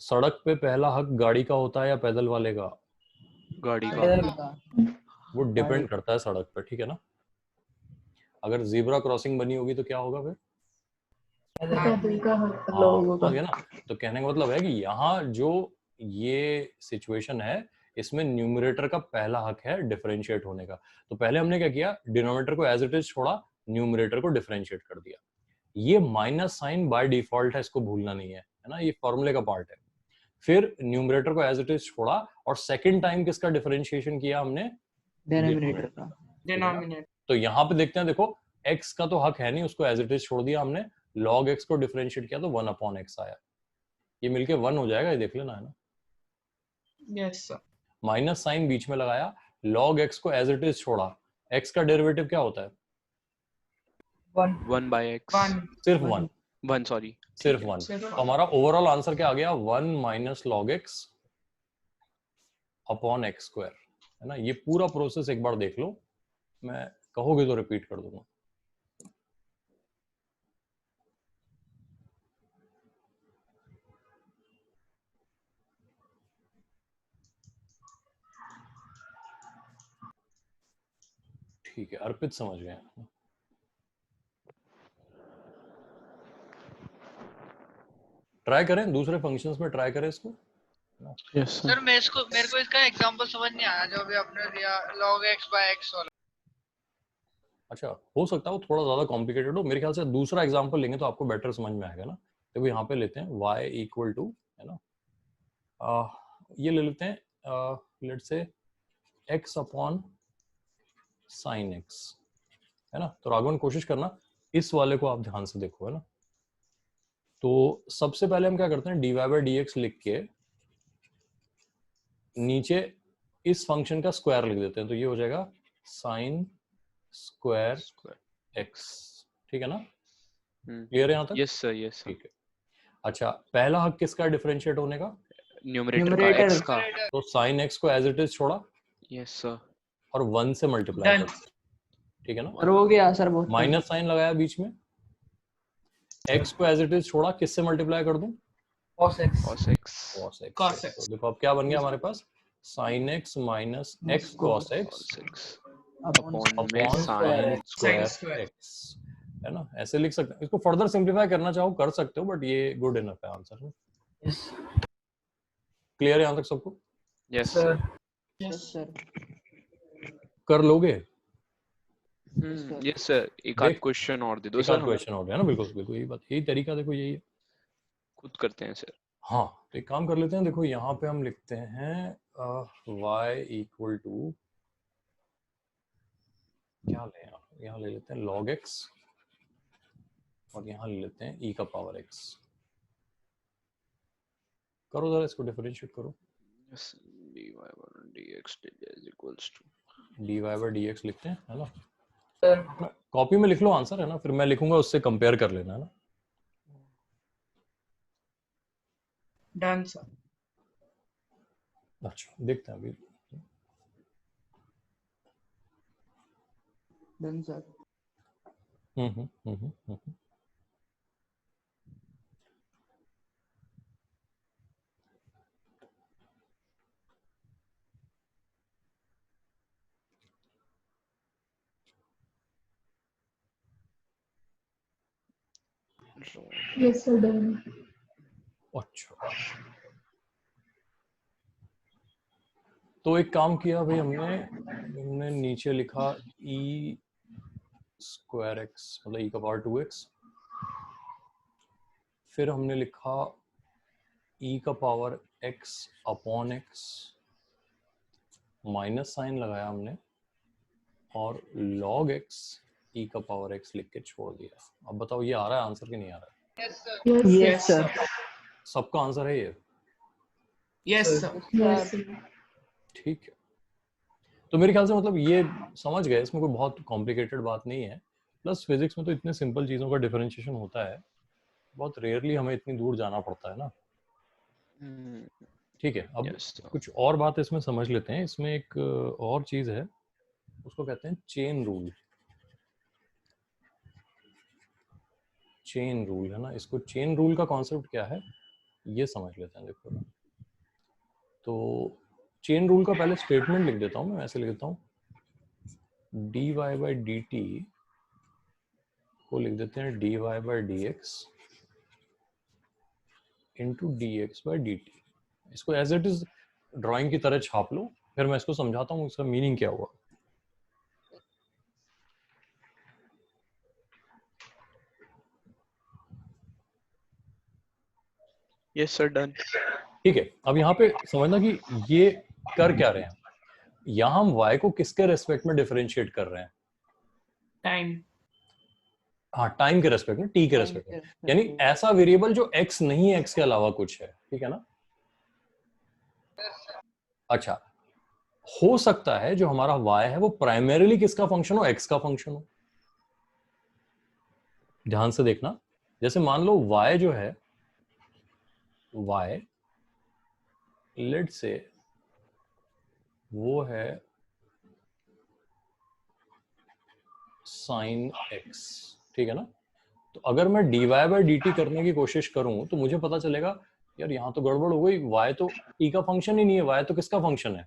सड़क पे पहला हक गाड़ी का होता है या पैदल वाले का? गाड़ी का। पैदल का। वो डिपेंड करता है सड़क पे, ठीक है ना। अगर जीब्रा क्रॉसिंग बनी होगी तो क्या होगा फिर? पैदल का हक। लोगों का। समझ गए ना। तो कहने का मतलब है कि यहाँ जो ये सिचुएशन है इसमें न्यूमरेटर का पहला हक है डिफरेंशिएट होने का। तो पहले हमने क्या किया, डिनोमिनेटर को एज इट इज छोड़ा, न्यूमरेटर को डिफरेंशिएट कर दिया। ये माइनस साइन बाय डिफॉल्ट है, इसको भूलना नहीं है ना, ये फॉर्मूले का पार्ट है। फिर न्यूमरेटर को एज इट इज छोड़ा और सेकंड टाइम किसका डिफरेंशिएशन किया हमने? डिनोमिनेटर का। डिनोमिनेटर। तो यहाँ पे देखते हैं, देखो x का तो हक है नहीं, उसको एज इट इज छोड़ दिया हमने, log x को डिफरेंशिएट किया तो 1/x आया। ये मिलके 1 हो जाएगा, ये देख लेना है ना। Yes sir. माइनस साइन बीच में लगाया, log x को एज इट इज छोड़ा, x का डेरिवेटिव क्या होता है? 1/x। सिर्फ 1। 1 सॉरी, सिर्फ 1। तो हमारा ओवरऑल आंसर क्या आ गया? 1 - log x upon x square, है ना। ये पूरा प्रोसेस एक बार देख लो, मैं कहोगे तो रिपीट कर दूंगा। ठीक है, अर्पित समझ गए। ट्राई करें, दूसरे फंक्शंस में ट्राई करें इसको। यस सर मेरे को इसका एग्जांपल समझ नहीं आया जो अभी आपने दिया log x/x वाला। अच्छा, हो सकता है वो थोड़ा ज्यादा कॉम्प्लिकेटेड हो। मेरे ख्याल से दूसरा एग्जांपल लेंगे तो आपको बेटर समझ में आएगा ना। देखो यहाँ पे लेते हैं y इक्वल टू, है ना, ये ले लेते हैं let's say x upon sine x, है ना। तो राघवन कोशिश करना इस वाले को आप ध्यान से देखो, है ना। तो सबसे पहले हम क्या करते हैं, dy/dx लिख के नीचे इस फंक्शन का स्क्वायर लिख देते हैं, तो ये हो जाएगा साइन स्क्वायर x, ठीक है ना। क्लियर है यहाँ तक? Yes sir, yes sir. ठीक है। अच्छा, पहला हक किसका डिफरेंशिएट होने का? न्यूमरेटर का, x का। तो साइन x को एज इट इज छोड़ा, यस सर, और 1 से मल्टीप्लाई कर, ठीक है ना। सर हो गया सर, बहुत माइनस साइन लगाया बीच में, x को एज इट इज छोड़ा, किससे मल्टीप्लाई कर दूं? cos x। cos x। तो देखो अब क्या बन गया हमारे पास, sin x minus x cos x upon में साइन स्क्वायर x, है ना। ऐसे लिख सकते हैं। इसको फर्दर सिंप्लीफाई करना चाहो कर सकते हो, बट ये गुड इनफ है आंसर। यस क्लियर है यहाँ तक सबको? Yes sir. Yes sir. कर लोगे? Yes sir. एक आध क्वेश्चन और दे दो सर। क्वेश्चन हो गया ना, बिल्कुल बिल्कुल यही बात, यही तरीका देखो, यही है। खुद करते हैं सर। हाँ, तो एक काम कर लेते हैं। देखो यहाँ पे हम लिखते हैं y इक्वल टू, क्या लें, यहाँ ले लेते हैं log x, और यहाँ ले लेते हैं e का पावर x। करो जरा इसको डिफरेंशिएट करो। dy/dx लिखते हैं, है ना। सर कॉपी में लिख लो आंसर, है ना, फिर मैं लिखूंगा उससे कंपेयर कर लेना, है ना। Done sir. अच्छा, देखते हैं अभी। Done sir. Yes sir, done. अच्छा, तो एक काम किया भाई हमने नीचे लिखा e स्क्वायर x मतलब e का पावर 2x, फिर हमने लिखा e का power x upon x, minus sine लगाया हमने, और log x e का पावर x लिख के छोड़ दिया। अब बताओ ये आ रहा है आंसर कि नहीं आ रहा है? Yes sir. सबका आंसर है ये? Yes sir. यस। ठीक है, तो मेरे ख्याल से मतलब ये समझ गए, इसमें कोई बहुत कॉम्प्लिकेटेड बात नहीं है। प्लस फिजिक्स में तो इतने सिंपल चीज़ों का डिफरेंशिएशन होता है, बहुत रेयरली हमें इतनी दूर जाना पड़ता है ना। ठीक है, अब कुछ और बात इसमें समझ लेते हैं। इसमें एक और चीज़ है, उसको कहते हैं चेन रूल। चेन रूल है ना, इसको चेन रूल का कॉन्सेप्ट क्या है ये समझ लेते हैं। देखो ना, तो चेन रूल का पहले स्टेटमेंट लिख देता हूँ मैं, ऐसे लिख देता हूँ dy बाई डी टी को लिख देते हैं dy by d x into D x by D T. इसको एज इट इज ड्राइंग की तरह छाप लो, फिर मैं इसको समझाता हूँ इसका मीनिंग क्या हुआ। Yes sir, done. ठीक है, अब यहाँ पे समझना कि ये कर क्या रहे हैं। यहाँ हम y को किसके रेस्पेक्ट में डिफरेंशिएट कर रहे हैं? टाइम। हाँ, टाइम के रेस्पेक्ट में, t के रेस्पेक्ट में, यानी ऐसा वेरिएबल जो x नहीं है, x के अलावा कुछ है। ठीक है ना। अच्छा, हो सकता है जो हमारा y है वो प्राइमरीली किसका फंक्शन हो, x का फंक्शन हो। ध्यान से देखना, जैसे मान लो y जो है, y लेट से वो है sin x। ठीक है ना। तो अगर मैं dy बाई डी टी करने की कोशिश करूं तो मुझे पता चलेगा यार यहाँ तो गड़बड़ हो गई, y तो t का फंक्शन ही नहीं है, y तो किसका फंक्शन है,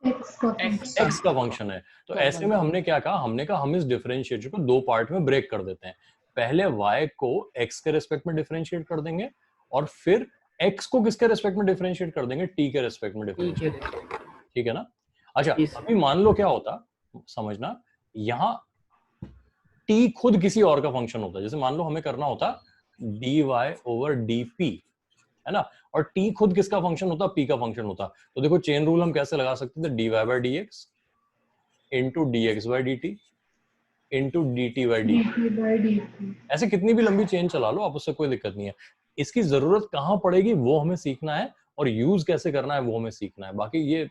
x का फंक्शन है। तो ऐसे में हमने क्या कहा, हमने कहा हम इस डिफरेंशिएटर को दो पार्ट में ब्रेक कर देते हैं। पहले y को x के रेस्पेक्ट में डिफरेंशिएट कर देंगे और फिर x को किसके रेस्पेक्ट में डिफरेंशिएट कर देंगे, t के रेस्पेक्ट में डिफरेंशिएट। ठीक है ना। अच्छा, अभी मान लो क्या होता, समझना, यहाँ t खुद किसी और का फंक्शन होता है। जैसे मान लो हमें करना होता dy ओवर dp, है ना, और t खुद किसका फंक्शन होता, p का फंक्शन होता। तो देखो चेन रूल हम कैसे लगा सकते थे, dy by d x into D x by D T into D T by D. ऐसे कितनी भी लंबी चेन चला लो आप, उससे कोई दिक्कत नहीं है। इसकी जरूरत कहाँ पड़ेगी वो हमें सीखना है, और यूज कैसे करना है वो हमें सीखना है। बाकी ये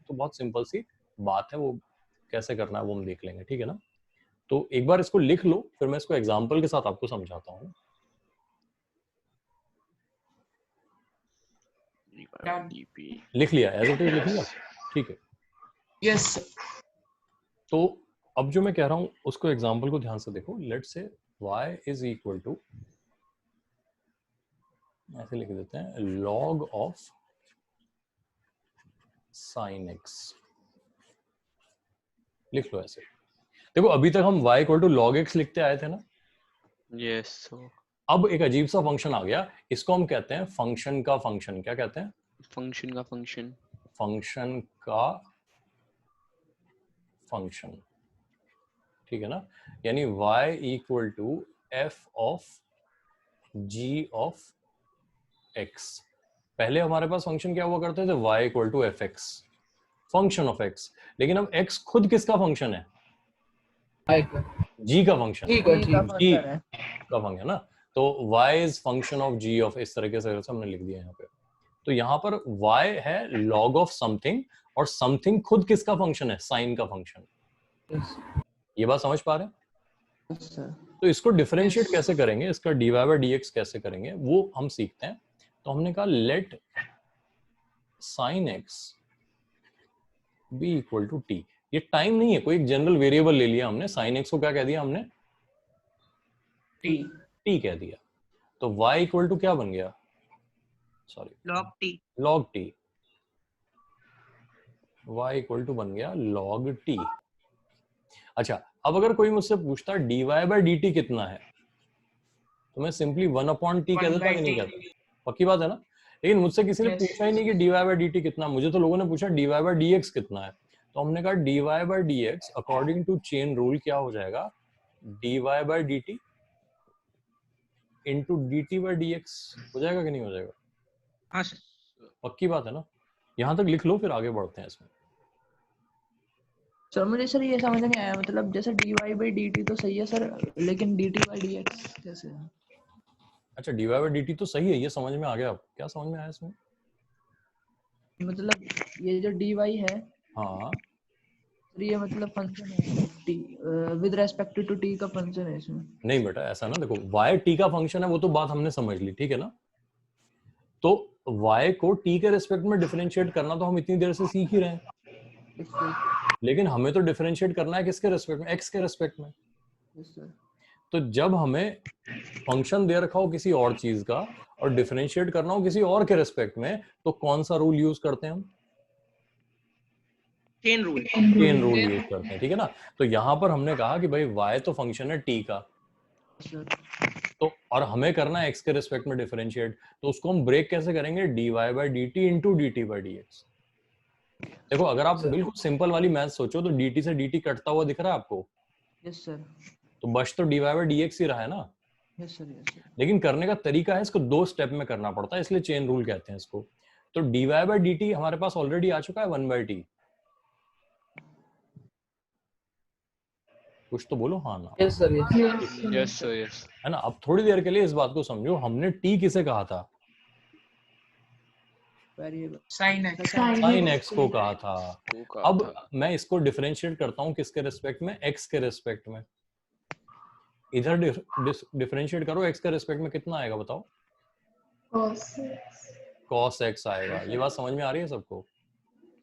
तो बहुत सिंपल सी बात है, वो कैसे करना है वो हम देख लेंगे। ठीक है ना। तो एक बार इसको लिख लो, फिर मैं इसको एग्जाम्पल के साथ आपको समझाता हूँ। लिख लिया, एज इट इज लिख लिया। ठीक है, यस। तो अब जो मैं कह रहा हूं उसको एग्जाम्पल को ध्यान से देखो। Let's say y is equal to, ऐसे लिख देते हैं, log ऑफ sin x। लिख लो ऐसे। देखो अभी तक हम y equal to log x लिखते आए थे ना। यस। अब एक अजीब सा फंक्शन आ गया, इसको हम कहते हैं फंक्शन का फंक्शन। क्या कहते हैं? फंक्शन का फंक्शन। फंक्शन का फंक्शन। ठीक है ना। यानी y equal to f of g of x। पहले हमारे पास फंक्शन क्या हुआ करते थे, y equal to f x, function of x। लेकिन अब x खुद किसका फंक्शन है, g का फंक्शन, g का फंक्शन है ना। तो y is function of g of, इस तरीके से हमने लिख दिया यहाँ पे। तो यहाँ पर y है log ऑफ समथिंग, और समथिंग खुद किसका फंक्शन है, साइन का फंक्शन। ये बात समझ पा रहे हैं? तो इसको डिफरेंशिएट कैसे करेंगे, इसका dy बाई डी एक्स कैसे करेंगे वो हम सीखते हैं। तो हमने कहा let sin x be equal to t. ये टाइम नहीं है, कोई एक जनरल वेरिएबल ले लिया हमने, sin x को क्या कह दिया हमने, t कह दिया। तो y इक्वल टू क्या बन गया, sorry log t। y equal to बन गया log t। अच्छा, अब अगर कोई मुझसे पूछता dy बाई डी टी कितना है, तो मैं सिंपली 1/t कह देता कि नहीं कहता, पक्की बात है ना। लेकिन मुझसे किसी ने पूछा ही नहीं कि dy बाई डी टी कितना, मुझे तो लोगों ने पूछा dy बाई डी एक्स कितना है। तो हमने कहा dy by d x according to chain rule क्या हो जाएगा, dy by D T into dt by d x हो जाएगा कि नहीं हो जाएगा? हाँ सर, पक्की बात है ना। यहाँ तक लिख लो, फिर आगे बढ़ते हैं इसमें। सर मुझे सर ये समझ नहीं आया, मतलब जैसे dy बाई डी टी तो सही है सर, लेकिन dt बाई डी एक्स कैसे है? अच्छा, dy बाई डी टी तो सही है, ये समझ में आ गया। अब क्या समझ में आया इसमें? मतलब ये जो dy है, हाँ, ये मतलब फंक्शन है t with respect to t का फंक्शन है इसमें। नहीं बेटा ऐसा ना, देखो y t का फंक्शन है वो तो बात हमने समझ ली, ठीक है ना। तो y को t के रेस्पेक्ट में डिफरेंशिएट करना तो हम इतनी देर से सीख ही रहे हैं, यस सर। लेकिन हमें तो डिफरेंशिएट करना है किसके रेस्पेक्ट में, x के रेस्पेक्ट में। Yes sir. तो जब हमें फंक्शन दे रखा हो किसी और चीज का और डिफरेंशिएट करना हो किसी और के रेस्पेक्ट में, तो कौन सा रूल यूज करते हैं हम? Chain rule. Chain rule use करते हैं, ठीक है ना। तो यहाँ पर हमने कहा कि भाई y तो फंक्शन है t का, तो और हमें करना है x के रेस्पेक्ट में डिफरेंशिएट, तो उसको हम ब्रेक कैसे करेंगे? dy by dt into dt by dx। देखो अगर आप बिल्कुल सिंपल वाली मैथ सोचो तो dt से dt कटता हुआ दिख रहा है आपको? Yes sir. तो बच तो dy by dx ही रहा है ना। Yes sir. Yes sir. लेकिन करने का तरीका है, इसको 2 स्टेप में करना पड़ता है, इसलिए चेन रूल कहते हैं इसको। तो dy by dt हमारे पास ऑलरेडी आ चुका है 1 by t। कुछ तो बोलो हाँ ना। Yes sir. Yes sir yes. है ना। अब थोड़ी देर के लिए इस बात को समझो, हमने t किसे कहा था? Variable sine x. sin x को कहा था। अब मैं इसको डिफरेंशिएट करता हूँ किसके रेस्पेक्ट में? x के रेस्पेक्ट में। इधर डिफरेंशिएट करो x के रेस्पेक्ट में, कितना आएगा बताओ? cos x आएगा। ये बात समझ में आ रही है सबको?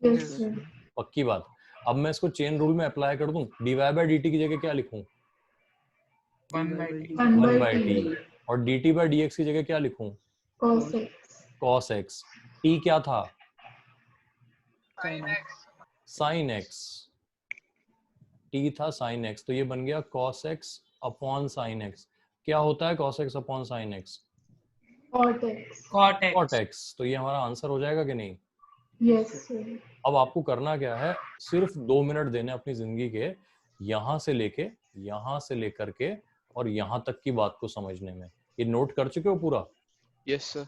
Yes sir. पक्की बात। अब मैं इसको चेन रूल में अप्लाई कर दूं, dy by dt की जगह क्या लिखूं? 1 by t। और dt by dx की जगह क्या लिखूं? cos x। t क्या था? sin x। t था sin x, तो ये बन गया cos x upon sin x। क्या होता है cos x upon sin x? cot x। तो ये हमारा आंसर हो जाएगा कि नहीं? Yes sir. अब आपको करना क्या है, सिर्फ 2 मिनट देने अपनी जिंदगी के, यहां से लेकर के और यहां तक की बात को समझने में। ये नोट कर चुके हो पूरा? Yes sir.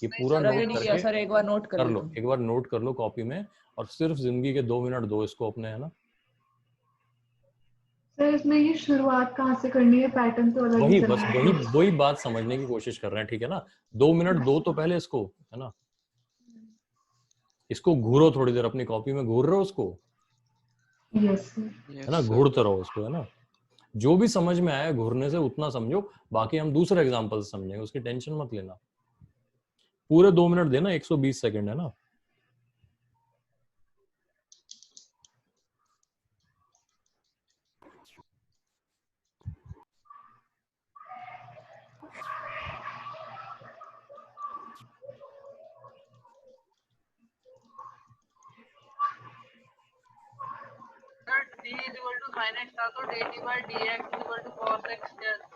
ये पूरा सर अभी नोट नहीं किया सर, करके एक बार नोट कर कर लेता लो, हूँ। एक बार नोट कर लो कॉपी में, और सिर्फ जिंदगी के 2 मिनट दो इसको अपने, है ना। सर इसमें ये शुरुआत कहाँ से करनी है? पैटर्न तो अलग वही ही बस चलना है। वही बात समझने की कोशिश कर रहे हैं, ठीक है ना। 2 मिनट दो तो पहले इसको, है ना। इसको घूरो थोड़ी देर, अपनी कॉपी में घूर रहे हो उसको, यस सर। है ना, घूरते रहो उसको, है ना। जो भी समझ में आया घूरने से उतना समझो, बाकी हम दूसरे एग्जांपल से समझेंगे, उसकी टेंशन मत लेना। पूरे 2 मिनट देना, 120 सेकंड, है ना। Sir d equal to sin x था तो dt by dx equal to cos x कैसे?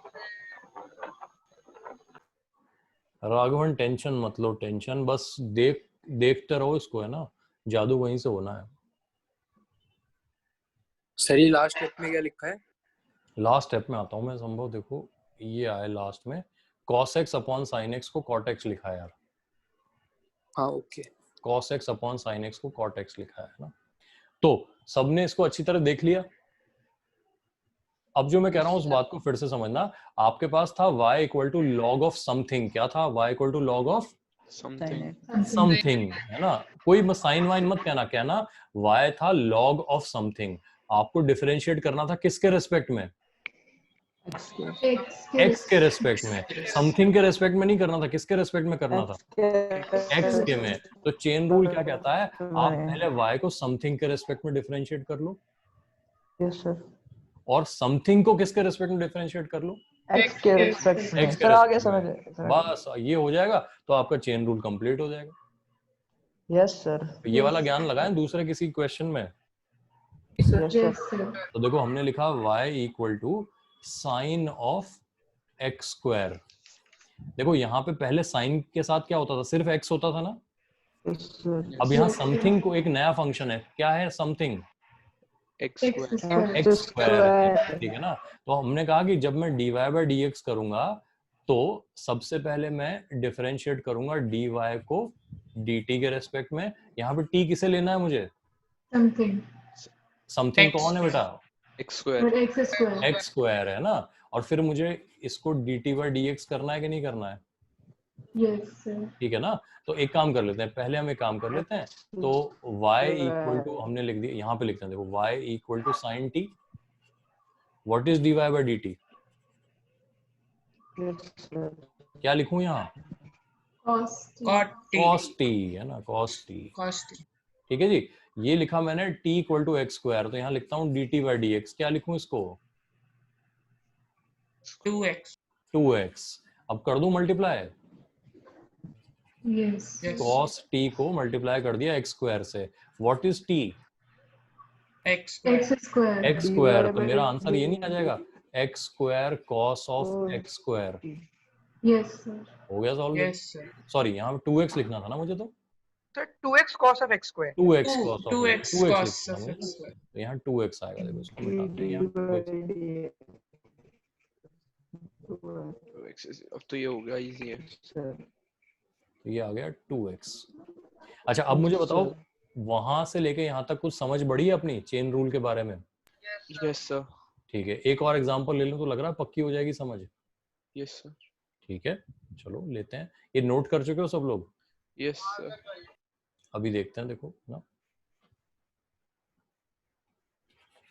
राघवन टेंशन मत लो, टेंशन बस देखते रहो इसको, है ना। जादू वहीं से होना है। सर ये लास्ट स्टेप में क्या लिखा है? लास्ट स्टेप में आता हूं मैं, संभव देखो ये आया लास्ट में, cos x upon sin x को cot x लिखा है यार। हाँ okay. cos x upon sin x को cot x लिखा है ना। तो सबने इसको अच्छी तरह देख लिया। अब जो मैं कह रहा हूं उस बात को फिर से समझना। आपके पास था y equal to log of something. क्या था? y equal to log of something, है ना। कोई साइन वाइन मत कहना y था लॉग ऑफ समथिंग। आपको डिफरेंशिएट करना था किसके रेस्पेक्ट में? x के रेस्पेक्ट में। समथिंग के रेस्पेक्ट में नहीं करना था, किसके रेस्पेक्ट में करना था? x के में। तो चेन रूल क्या कहता है? आप पहले y को समथिंग के रेस्पेक्ट में डिफरेंशिएट कर लो। Yes sir. और समथिंग को किसके रेस्पेक्ट में डिफरेंशिएट कर लो? x के रेस्पेक्ट में। x के सर आगे रेस्पेक्ट में। बस ये हो जाएगा तो आपका चेन रूल कंप्लीट हो जाएगा। Yes sir. ये वाला ज्ञान लगाएं दूसरे किसी क्वेश्चन में। Yes sir. सर। तो देखो हमने लिखा y equal to sine of x square. देखो यहाँ पे पहले साइन के साथ क्या होता था? सिर्फ x होता था ना। Yes sir. अब यहाँ समथिंग को एक नया फंक्शन है। क्या है something? x square. x square, ठीक है ना। तो हमने कहा कि जब मैं dy by dx करूंगा तो सबसे पहले मैं डिफरेंशिएट करूंगा dy को dt के रेस्पेक्ट में। यहाँ पे t किसे लेना है मुझे? समथिंग कौन है बेटा? x square. x स्क्वायर है ना। और फिर मुझे इसको dt by dx करना है कि नहीं करना है? Yes sir. ठीक है ना। तो एक काम कर लेते हैं, पहले हम एक काम कर लेते हैं, तो y इक्वल टू हमने लिख दिया, यहाँ पे लिखते हैं, देखो y equal to sine t, what is dy by dt, क्या लिखूं यहाँ, cos t है ना, cos t, ठीक है जी। ये लिखा मैंने t equal to x square, तो यहाँ लिखता हूँ dt बाय dx, क्या लिखूं इसको, 2x। अब कर दूं मल्टीप्लाई, यस cos t को मल्टीप्लाई कर दिया x स्क्वायर से, what is t, x square. x square, तो मेरा आंसर ये नहीं आ जाएगा, x square cos of x square, yes sir. हो गया सॉल्व। सॉरी यहाँ 2x लिखना था ना मुझे, तो sir 2x cos of x square 2x cos of 2x 2x cos लिखना of हमने, x square। तो यहाँ 2x आएगा, देखो इसको मिटाते हैं, यहाँ 2x, अब तो ये हो गया इजी है। तो ये आ गया 2x। अच्छा अब मुझे बताओ, वहां से लेके यहाँ तक कुछ समझ बढ़ी है अपनी चेन रूल के बारे में? Yes sir. ठीक है, एक और एग्जांपल ले लूं तो लग रहा है पक्की हो जाएगी समझ। Yes sir. ठीक है, चलो लेते हैं। ये नोट कर चुके हो सब लोग? Yes sir. अभी देखते हैं, देखो ना,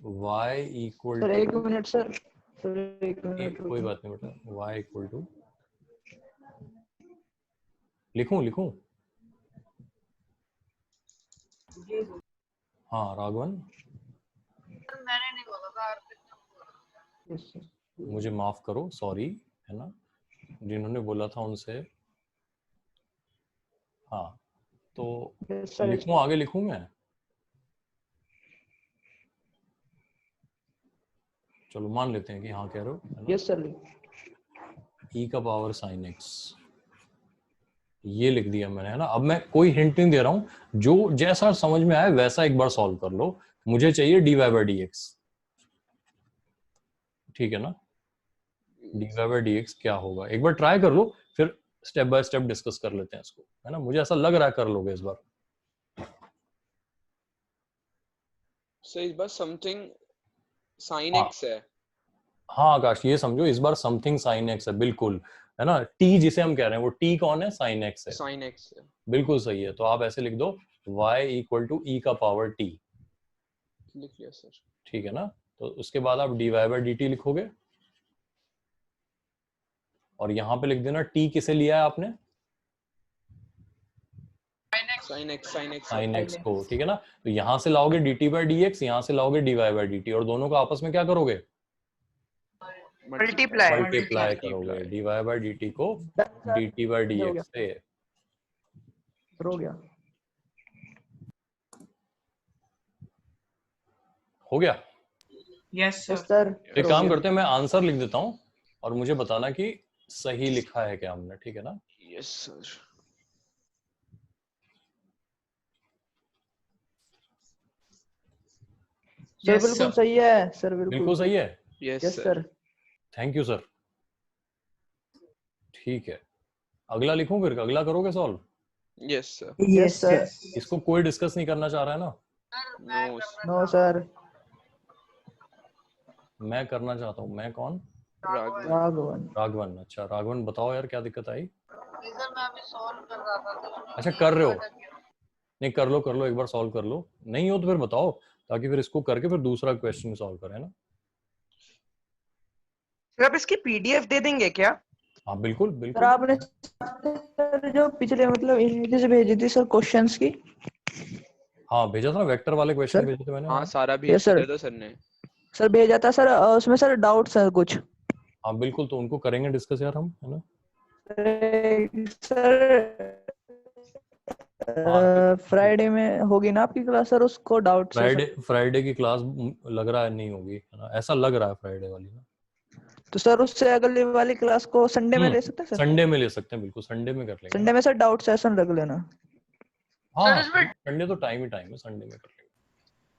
y इक्वल सर टू, एक मिनट सर, एक मिनट कोई बात नहीं बेटा, y इक्वल टू, लिखूं हाँ राघवन, मैंने नहीं बोला था, अर्पित ने मुझे माफ करो, सॉरी, है ना, जिन्होंने बोला था उनसे, हाँ तो लिखूं, आगे लिखूं मैं, चलो मान लेते हैं कि हाँ कह रहे हो। Yes sir. e का पावर sin x, ये लिख दिया मैंने, है ना। अब मैं कोई हिंट नहीं दे रहा हूं, जो जैसा समझ में आए वैसा एक बार सॉल्व कर लो, मुझे चाहिए dy बाय dx, ठीक है ना। dy बाय dx क्या होगा, एक बार ट्राई कर लो, फिर स्टेप बाय स्टेप डिस्कस कर लेते हैं इसको, है ना। मुझे ऐसा लग रहा है कर लोगे इस बार। सर इस बार समथिंग sin हाँ। x है। हाँ आकाश, ये समझो इस बार समथिंग sin x है, बिल्कुल, है ना। t जिसे हम कह रहे हैं वो t कौन है, sin x है। sin x है, बिल्कुल सही है। तो आप ऐसे लिख दो y इक्वल टू e का पावर t, लिख लिया सर। ठीक है ना। तो उसके बाद आप dy बाय dt लिखोगे, और यहाँ पे लिख देना t किसे लिया है आपने, sin x को, ठीक है ना। तो यहाँ से लाओगे dt बाय dx, यहाँ से लाओगे dy बाय dt, और दोनों को आपस में क्या करोगे, मल्टीप्लाई करोगे, dy बाय dt को dt बाय dx से, हो गया। हो गया। Yes sir. एक काम करते हैं, मैं आंसर लिख देता हूँ और मुझे बताना कि सही लिखा है क्या हमने, ठीक है ना। Yes sir. सर बिल्कुल सही है सर, बिल्कुल सही है। Yes sir. Thank you sir. ठीक है, अगला लिखूं, फिर अगला करोगे solve? Yes sir. Yes sir. इसको कोई डिस्कस नहीं करना चाह रहा है ना? No sir. मैं करना चाहता हूँ। मैं कौन? राघवन। अच्छा राघवन, बताओ यार क्या दिक्कत आई? सर मैं अभी सॉल्व कर रहा था तो अच्छा कर रहे हो? नहीं, कर लो, एक बार सॉल्व कर लो, नहीं हो तो फिर बताओ, ताकि फिर इसको करके फिर दूसरा क्वेश्चन सॉल्व करें ना। सर आप इसकी पीडीएफ दे देंगे क्या? हाँ बिल्कुल सर आपने जो पिछले मतलब इमेजेस भेजी थी सर क्वेश्चंस की, हाँ भेजा था ना, वेक्टर वाले क्वेश्चन भेजे थे मैंने। हाँ सारा भेज दिया था सर ने। सर भेजा था सर, उसमें सर डाउट्स है कुछ। हाँ बिल्कुल, तो उनको करेंगे डिस्कस यार हम, है ना। सर फ्राइडे में होगी ना आपकी क्लास सर, उसको डाउट फ्राइडे की क्लास लग रहा है नहीं होगी, है ना, ऐसा लग रहा है फ्राइडे वाली ना। तो सर उससे अगली वाली क्लास को संडे में ले सकते हैं सर? संडे में ले सकते हैं, बिल्कुल संडे में कर लेंगे। संडे में सर डाउट सेशन रख लेना। हाँ संडे तो टाइम है, संडे में कर लेंगे।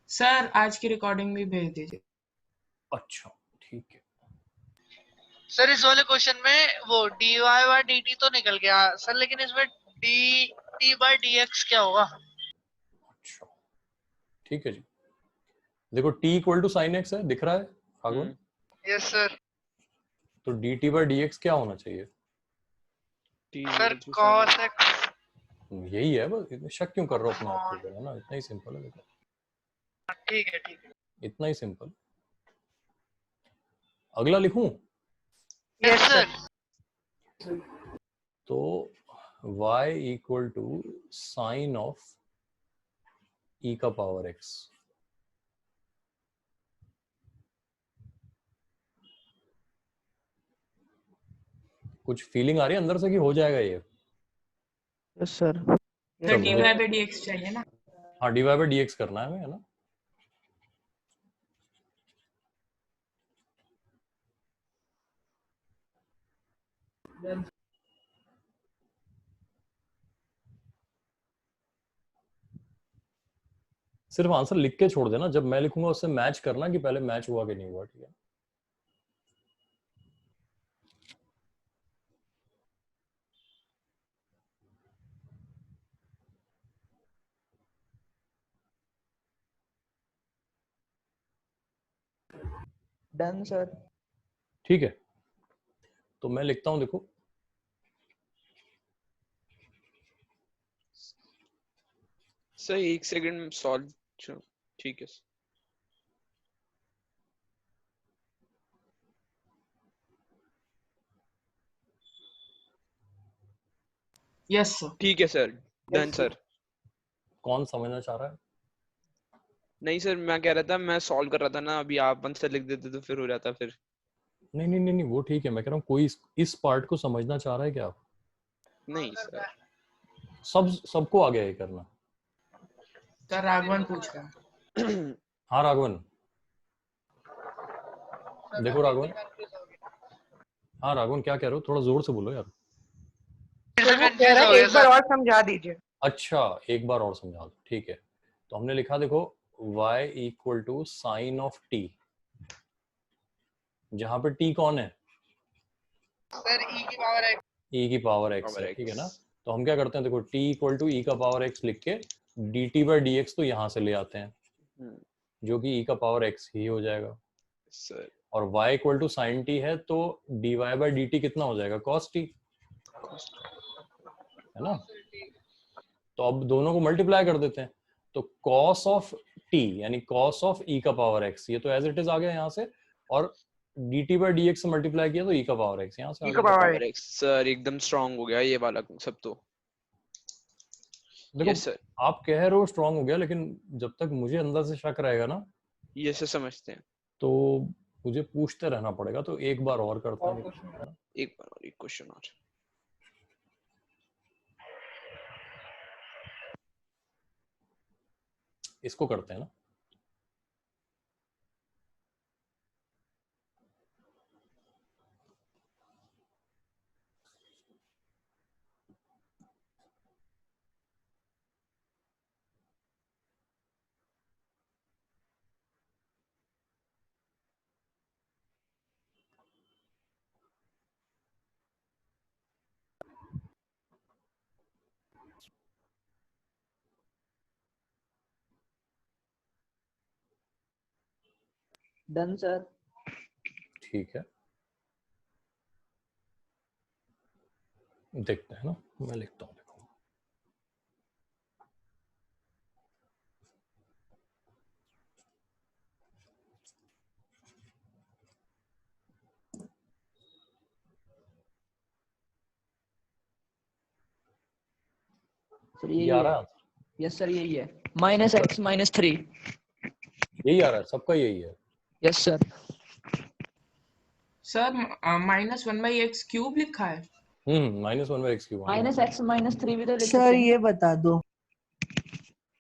सर आज की रिकॉर्डिंग भी भेज दीजिए। अच्छा ठीक है सर। इस वाले क्वेश्चन में वो dy बाय dt तो निकल गया सर, लेकिन इसमें dt बाय dx क्या होगा? अच्छा ठीक है जी, देखो t equal to sine x है, दिख रहा है राघवन? Yes sir. तो dt बाय dx क्या होना चाहिए? सर cos x यही है बस, इतने शक क्यों कर रहे हो अपने आप के ऊपर, है ना? इतना ही सिंपल है देखो, ठीक है इतना ही सिंपल। अगला लिखूं? Yes sir. तो y equal to sine of e का पावर x। कुछ फीलिंग आ रही है अंदर से कि हो जाएगा ये? Yes sir. Sir dy by dx चाहिए ना? हाँ, dy by dx करना है हमें, है ना? सिर्फ आंसर लिख के छोड़ देना, जब मैं लिखूंगा उससे मैच करना कि पहले मैच हुआ कि नहीं हुआ, ठीक है? Done sir. ठीक है, तो मैं लिखता हूं, देखो सर 1 सेकंड सॉल्व। ठीक है यस सर। ठीक है सर, डन सर। कौन समझना चाह रहा है? नहीं सर, मैं कह रहा था, मैं सॉल्व कर रहा था ना, अभी आप आंसर लिख देते तो फिर हो जाता फिर। नहीं नहीं नहीं नहीं, वो ठीक है, मैं कह रहा हूँ कोई इस पार्ट को समझना चाह रहा है क्या आप? नहीं सर। सबको आ गया ये करना? सर राघवन पूछ रहा है। हाँ राघवन, देखो राघवन, हाँ राघवन क्या कह रहे हो? थोड़ा जोर से बोलो यार। सर वो कह रहा है एक बार और समझा दीजिए। अच्छा, एक बार और समझा दो, ठीक है। तो हमने लिखा, देखो y equal to sine of t, जहां पे t कौन है? सर e की पावर x। e की पावर x है, ठीक है ना? तो हम क्या करते हैं, देखो t इक्वल टू e का पावर x लिख के dt बाई dx तो यहाँ से ले आते हैं, जो कि e का पावर x ही हो जाएगा सर। और y equal to sine t है, तो dy बाई dt कितना हो जाएगा? cos t, है ना? तो अब दोनों को मल्टीप्लाई कर देते हैं, तो cos ऑफ t यानी cos ऑफ e का पावर x, ये तो एज इट इज आ गया यहाँ से, और dt बाई dx से मल्टीप्लाई किया तो e का पावर x यहाँ से आ गया। सर एकदम स्ट्रांग हो गया ये वाला सब तो। देखो सर आप कह रहे हो स्ट्रांग हो गया, लेकिन जब तक मुझे अंदर से शक रहेगा ना, ये से समझते हैं, तो मुझे पूछते रहना पड़ेगा। तो एक बार और करता हूँ, एक बार और, एक क्वेश्चन और। इसको करते हैं ना। Done sir. ठीक है, देखते हैं ना, मैं लिखता हूँ, देखो सर ये यही आ है। रहा है, यस सर यही है, -x -3 यही आ रहा है, सबका यही है। Yes sir. Sir -1/x cube लिखा है। -1/x cube. -x -3 भी तो लिख सकते सर हैं। ये बता दो।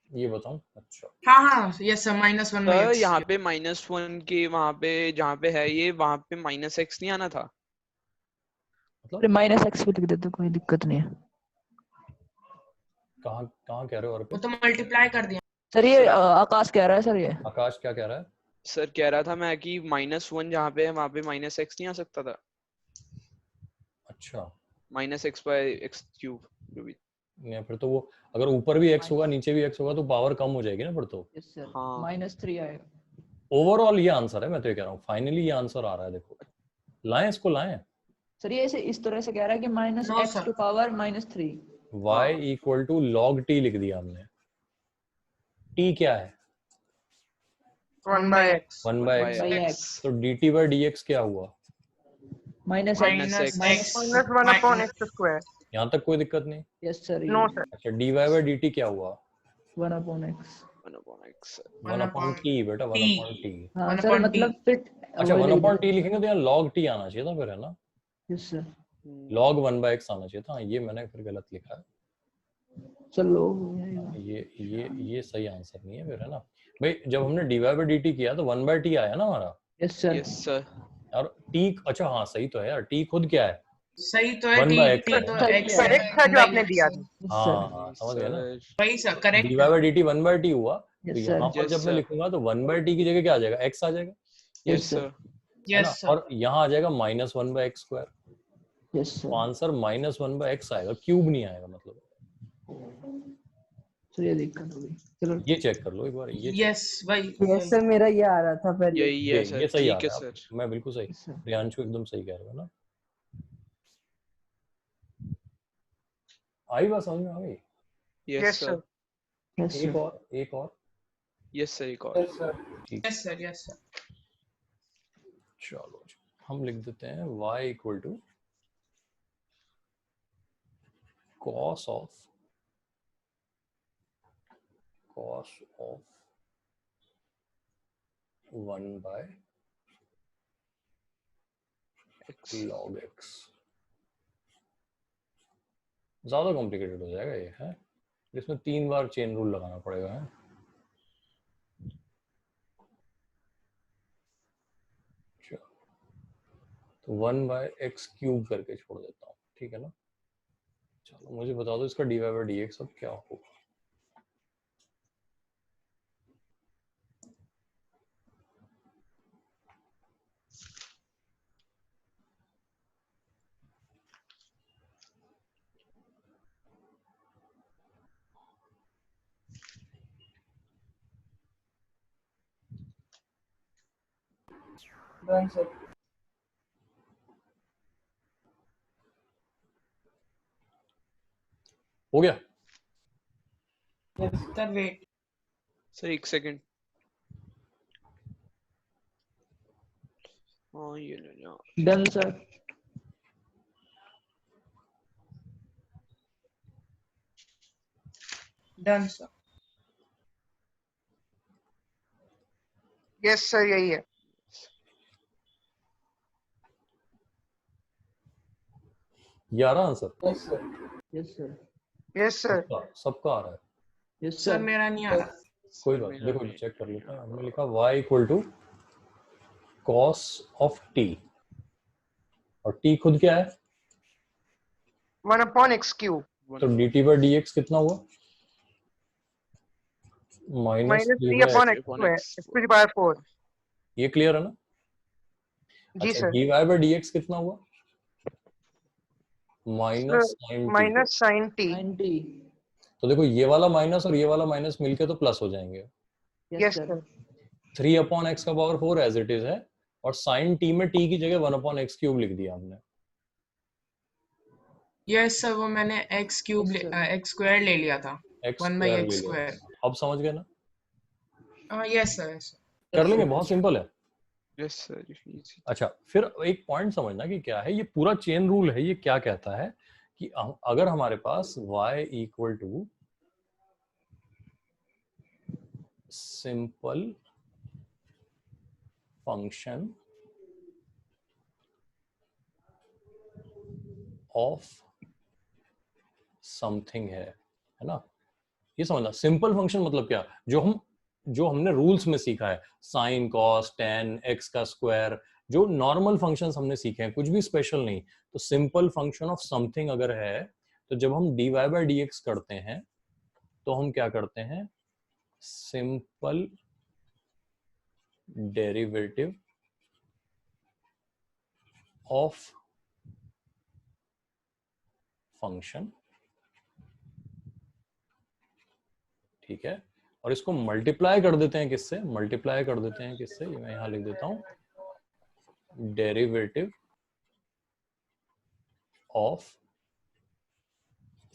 ये बताऊं? अच्छा हाँ यस सर, -1/x। यहाँ पे -1 के वहां पे जहाँ पे है ये, वहां पे -x नहीं आना था? मतलब -x भी लिख देते, कोई दिक्कत नहीं है। कहाँ कहाँ कह रहे हो? और वो तो मल्टीप्लाई कर दिया सर ये आकाश कह रहा है। सर ये आकाश क्या कह रहा है? सर कह रहा था मैं कि -1 जहाँ पे है वहां पे -x नहीं आ सकता था? अच्छा, -x/x क्यूब जो भी। नहीं फिर तो वो अगर ऊपर भी x होगा नीचे भी x होगा तो पावर कम हो जाएगी ना फिर तो। यस सर, हाँ -3 आएगा। ओवरऑल ये आंसर है, मैं तो ये कह रहा हूँ, फाइनली ये आंसर आ रहा है। देखो लाएं इसको, लाएं सर ये इस तरह से कह रहा है कि minus No, x sir. To power -3। y equal to log t लिख दिया हमने। t क्या है? 1/x 1/x। तो dt by dx क्या हुआ? Minus Minus x x. X. minus 1/x²। यहाँ तक कोई दिक्कत नहीं? Yes sir. No sir. अच्छा dy by dt क्या हुआ? 1/x। 1/x 1/t बेटा, 1/t। हाँ 1 सर upon मतलब t. फिर अच्छा 1/t लिखेंगे तो यहाँ log t आना चाहिए था फिर, है ना? Yes sir. log 1/x आना चाहिए था। ये मैंने फिर गलत लिखा है। चलो ये सही आंसर नहीं है फिर, है ना भाई? जब हमने dy by dt किया तो 1/t आया ना हमारा। Yes sir. Yes sir. और t, अच्छा हाँ सही तो है यार, t खुद क्या है? सही तो है 1/x t है। तो सही x है। करेक्ट था जो आपने दिया था। हाँ समझ गया ना? वही sir dy correct by dt 1/t हुआ तो Yes, यहाँ sir. पर Yes, जब मैं sir. लिखूंगा तो 1/t की जगह क्या आ जाएगा? x आ जाएगा, Yes sir. है ना? यस सर और यहाँ आ जाएगा -1/x²। यस तो सर। आंसर -1/x आएगा, क्यूब नहीं आएगा। मतलब सर ये दिक्कत हो गई। चलो ये चेक कर लो एक बार, ये check यस वही यस सर, मेरा ये आ रहा था पहले। यही है सर। ये सही आ ठीक है रहा है। सर। मैं बिल्कुल सही, Yes, sir. प्रियांशु एकदम सही कह रहे हो ना? आई बात समझ में आ गई? Yes Yes, sir. sir. Yes एक सर। और Yes sir. एक और। ठीक। यस सर यस सर चलो हम लिख देते हैं y equal to cos of 1/log x। ज्यादा कॉम्प्लिकेटेड हो जाएगा ये, है? इसमें 3 बार चेन रूल लगाना पड़ेगा, है? तो 1/x³ करके छोड़ देता हूँ, ठीक है ना? चलो मुझे बता दो इसका dy by dx अब क्या होगा? Done sir. हो गया? सर वेट सर एक सेकंड। हाँ ये ले लो। Done sir. Done sir Yes, sir. यही है। ये आ रहा answer? Yes sir. Yes, sir. सबका आ रहा है? Yes sir sir. मेरा नहीं आ रहा कोई बात नहीं, देखो चेक कर लेते हैं। हमने लिखा y equal to cos of t, और t खुद क्या है? 1/x³। तो dt by dx कितना हुआ? -3/x²। x⁴। ये क्लियर है ना? जी अच्छा सर। dy by dx कितना हुआ? -sin t। 90। तो देखो ये वाला माइनस और ये वाला माइनस मिलके तो प्लस हो जाएंगे। Yes, sir. 3/x⁴ as it is है, और sin t में t की जगह 1/x³ लिख दिया हमने। यस सर वो मैंने x² ले लिया था x² 1/x²। अब समझ गए ना? यस सर यस कर लेंगे, बहुत सिंपल है। Yes sir. अच्छा फिर एक पॉइंट समझना कि क्या है ये पूरा चेन रूल है। ये क्या कहता है कि अगर हमारे पास y equal to simple function of something है ना? ये समझना, सिंपल फंक्शन मतलब क्या? जो हमने रूल्स में सीखा है, साइन, कॉस, टेन, एक्स का स्क्वायर, जो नॉर्मल फंक्शंस हमने सीखे हैं, कुछ भी स्पेशल नहीं। तो सिंपल फंक्शन ऑफ समथिंग अगर है तो जब हम dy by dx करते हैं तो हम क्या करते हैं? सिंपल डेरिवेटिव ऑफ फंक्शन, ठीक है? और इसको मल्टीप्लाई कर देते हैं किससे? मल्टीप्लाई कर देते हैं किससे? मैं यहां लिख देता हूं डेरिवेटिव ऑफ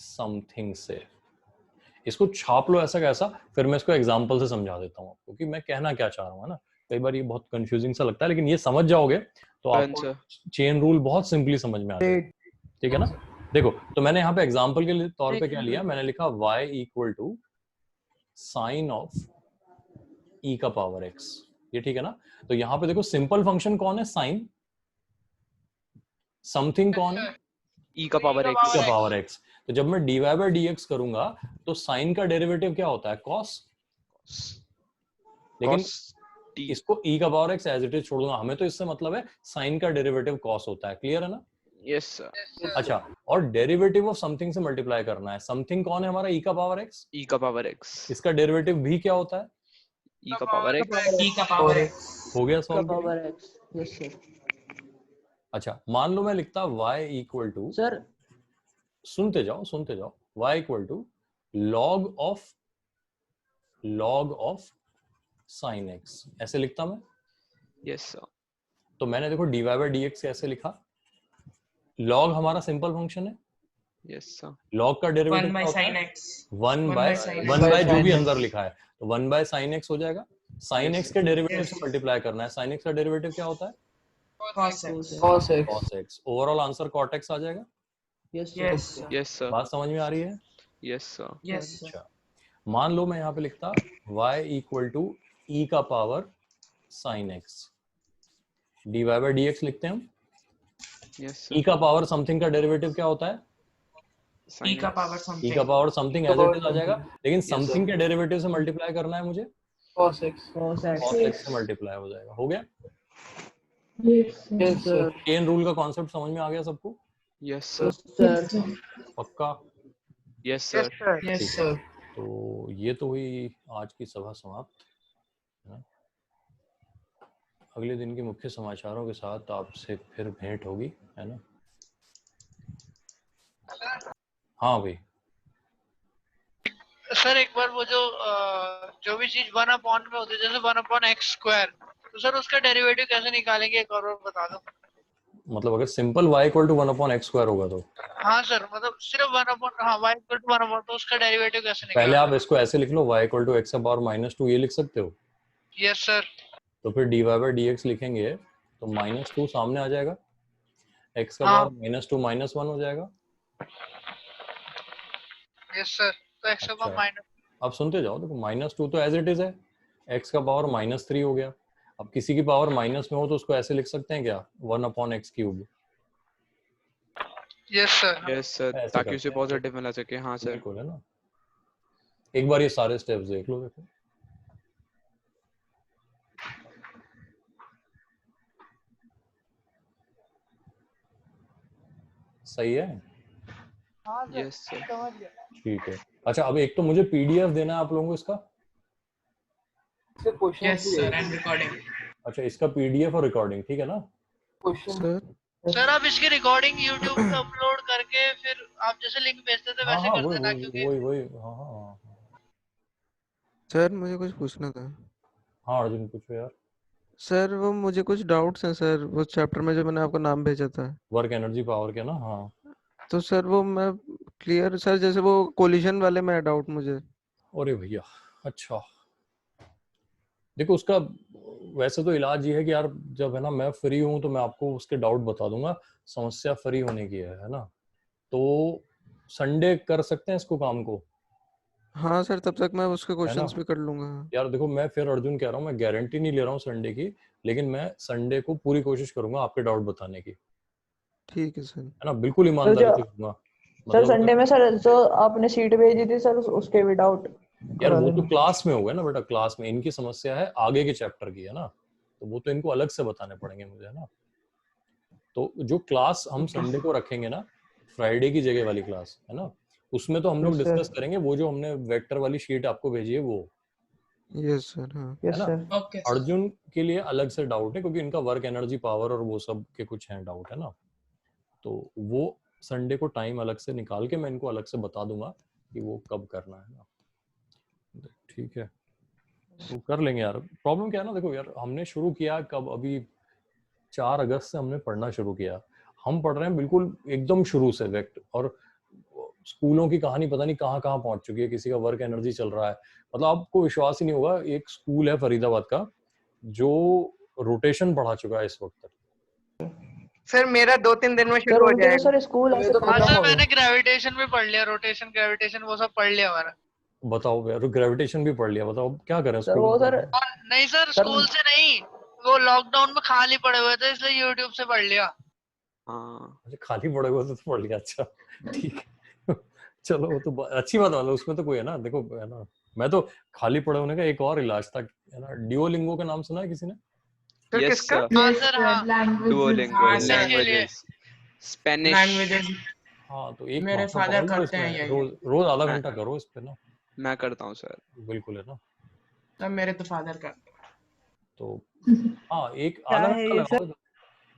समथिंग से। इसको छाप लो ऐसा कैसा, फिर मैं इसको एग्जांपल से समझा देता हूँ आपको कि मैं कहना क्या चाह रहा हूँ, है ना। कई बार ये बहुत कंफ्यूजिंग सा लगता है, लेकिन ये समझ जाओगे तो आपको चेन रूल बहुत सिंपली समझ में आ जाएगा, ठीक है ना। देखो, तो मैंने यहाँ पे एग्जांपल के तौर पे क्या लिया, मैंने लिखा y equal to sine of e का पावर x, ये ठीक है ना। तो यहाँ पे देखो सिंपल फंक्शन कौन है, साइन, समथिंग कौन है, e का पावर x। का पावर x। तो जब मैं dy बाय dx करूंगा तो साइन का डेरिवेटिव क्या होता है, cos, लेकिन इसको e का power x as it is छोड़ूंगा, हमें तो इससे मतलब है साइन का डेरिवेटिव cos होता है, क्लियर है ना। Yes sir. अच्छा, और डेरिवेटिव ऑफ समथिंग से मल्टीप्लाई करना है, समथिंग कौन है हमारा, e का पावर x, e का पावर x। इसका डेरिवेटिव भी क्या होता है, e का पावर x। e का पावर x हो गया का solve. Power x, yes sir. अच्छा, मान लो मैं लिखता y इक्वल टू, सर सुनते जाओ y equal to log of sin x, ऐसे लिखता मैं। Yes sir. तो मैंने देखो dy बाय dx कैसे लिखा, log हमारा सिंपल फंक्शन है, यस सर। log का डेरिवेटिव 1 क्या by होता sin है, x 1 बाय जो भी अंदर लिखा है, तो 1 बाय sin x हो जाएगा। sin x के डेरिवेटिव से मल्टीप्लाई करना है, sin x का डेरिवेटिव क्या होता है, cos x। cos x। Overall answer cot x आ जाएगा। Yes yes sir. बात समझ में आ रही है। Yes sir. यस अच्छा, मान लो मैं यहाँ पे लिखता y इक्वल टू e का power sin x, dy by dx लिखते हैं हम। यस e का पावर समथिंग का डेरिवेटिव क्या होता है, e का पावर e का power something as it is आ जाएगा, लेकिन समथिंग के डेरिवेटिव से मल्टीप्लाई करना है मुझे, cos x cos x से मल्टीप्लाई हो जाएगा। हो गया, yes sir चेन रूल का कॉन्सेप्ट समझ में आ गया सबको। Yes sir. सर पक्का। Yes sir. Yes sir. तो ये तो हुई आज की सभा समाप्त, है ना? अगले दिन के मुख्य समाचारों के साथ आपसे फिर भेंट होगी, है ना। हाँ भाई, सर एक बार वो जो भी चीज 1/, में होती है, जैसे 1/x², तो सर उसका डेरिवेटिव कैसे निकालेंगे, एक और बता दो। मतलब अगर simple y equal to 1/x² होगा तो हाँ सर, मतलब सिर्फ 1/, हाँ y इक्वल टू 1/, तो उसका डेरिवेटिव कैसे पहले निकालेंगे। आप इसको ऐसे लिख लो, y इक्वल टू x का पावर -2, ये लिख सकते हो। Yes sir. तो फिर dy बाय dx लिखेंगे तो -2 सामने आ जाएगा, x का हाँ। पावर -2 -1 हो जाएगा। यस सर, तो x का पावर माइनस। अब सुनते जाओ, देखो -2 तो एज इट इज है, x का पावर -3 हो गया। अब किसी की पावर माइनस में हो तो उसको ऐसे लिख सकते हैं क्या, 1/x³। Yes sir. Yes sir, ताकि उसे पॉजिटिव मिला सके। हाँ सर, बिल्कुल, है ना। एक बार ये सारे स्टेप्स देख लो, देखो सही है। हाँ सर, यस सर। समझ गया। ठीक है। अच्छा, अब एक तो मुझे पीडीएफ देना है आप लोगों को इसका। Question yes sir, and recording. अच्छा, इसका पीडीएफ और रिकॉर्डिंग, ठीक है ना। क्वेश्चन सर आप इसकी रिकॉर्डिंग YouTube पे अपलोड करके फिर आप जैसे लिंक भेजते थे वैसे कर देना, क्योंकि वही हाँ। सर मुझे कुछ पूछना था। हाँ अर्जुन, पूछो यार। सर वो मुझे कुछ डाउट्स हैं सर, वो चैप्टर में जो मैंने आपको नाम भेजा था, वर्क एनर्जी पावर के ना। हाँ, तो सर वो मैं क्लियर सर, जैसे वो कोलिजन वाले में डाउट मुझे। अरे भैया, अच्छा देखो उसका वैसे तो इलाज ये है कि यार जब है ना मैं फ्री हूँ तो मैं आपको उसके डाउट बता दूंगा, समस्या फ्री होने की है ना। तो संडे कर सकते हैं इसको काम को। हाँ सर, तब तक मैं उसके है ना क्वेश्चंस भी कर लूंगा। यार। देखो मैं फिर अर्जुन कह रहा हूँ, मैं गारंटी नहीं ले रहा हूँ संडे की, लेकिन मैं संडे को पूरी कोशिश करूंगा आपके डाउट बताने की, ठीक है सर। है ना, बिल्कुल ईमानदारी से करूंगा। सर संडे में सर जो आपने सीट भेजी थी सर उसके भी डाउट यार वो तो क्लास में होगा ना बेटा, क्लास में इनकी समस्या है आगे के चैप्टर की, है ना, तो वो तो इनको अलग से बताने पड़ेंगे मुझे, है ना। तो जो क्लास हम संडे को रखेंगे ना, फ्राइडे की जगह वाली क्लास, है ना, उसमें तो हम लोग डिस्कस करेंगे वो जो हमने वेक्टर वाली शीट आपको भेजी है वो। Yes sir. हाँ है ना। अर्जुन के लिए अलग से डाउट है क्योंकि इनका वर्क एनर्जी पावर और वो सब के कुछ हैं डाउट, है ना। तो वो संडे को टाइम अलग से निकाल के मैं इनको अलग से बता दूंगा कि वो कब करना है ना। ठीक है, तो कर लेंगे यार। प्रॉब्लम क्या है ना, देखो यार हमने शुरू किया कब, अभी 4 अगस्त से हमने पढ़ना शुरू किया। हम पढ़ रहे हैं बिल्कुल एकदम शुरू से वेक्ट, और स्कूलों की कहानी पता नहीं कहाँ कहाँ पहुंच चुकी है, किसी का वर्क एनर्जी चल रहा है, मतलब आपको विश्वास ही नहीं होगा। एक स्कूल है फरीदाबाद का जो रोटेशन पढ़ा चुका है इस वक्त तक। सर मेरा 2-3 दिन में सर शुरू हो उनके तो जाएगा। सर स्कूल ऐसे तो हाँ खत्म सर हो गया। मैंने ग्रेविटेशन भी पढ़ लिया, रोटेशन ग्रेविटेशन वो सब पढ़ लिया हमारा। बताओ यार, ग्रेविटेशन भी पढ़ लिया, बताओ अब क्या करें सर स्कूल वो में सर पढ़ के? नहीं सर स्कूल से नहीं, वो लॉकडाउन में खाली पड़े हुए थे इसलिए यूट्यूब से पढ़ लिया। हाँ अच्छा, खाली पड़े हुए तो पढ़ लिया, अच्छा ठीक है। चलो वो तो अच्छी बात है, मतलब उसमें तो कोई है ना, देखो है ना, मैं तो खाली पड़े होने का एक और इलाज था, है ना, डिओलिंगो का नाम सुना है किसी ने? तो यस किसका? सर, हाँ Yes, सर sir, हाँ languages. डुओलिंगो, हाँ सर, लैंग्वेजेस, स्पेनिश। लैंग्वेजेस हाँ तो एक मेरे हफ्ता फादर पकड़ लो करते हैं इसमें, यही। रोज रोज आधा मैं घंटा करो इस पे ना, मैं करता हूँ सर। बिल्कुल है ना। तब मेरे तो फादर करते हैं। तो हाँ एक क्या आधा है घंटा ये सर? लगाओ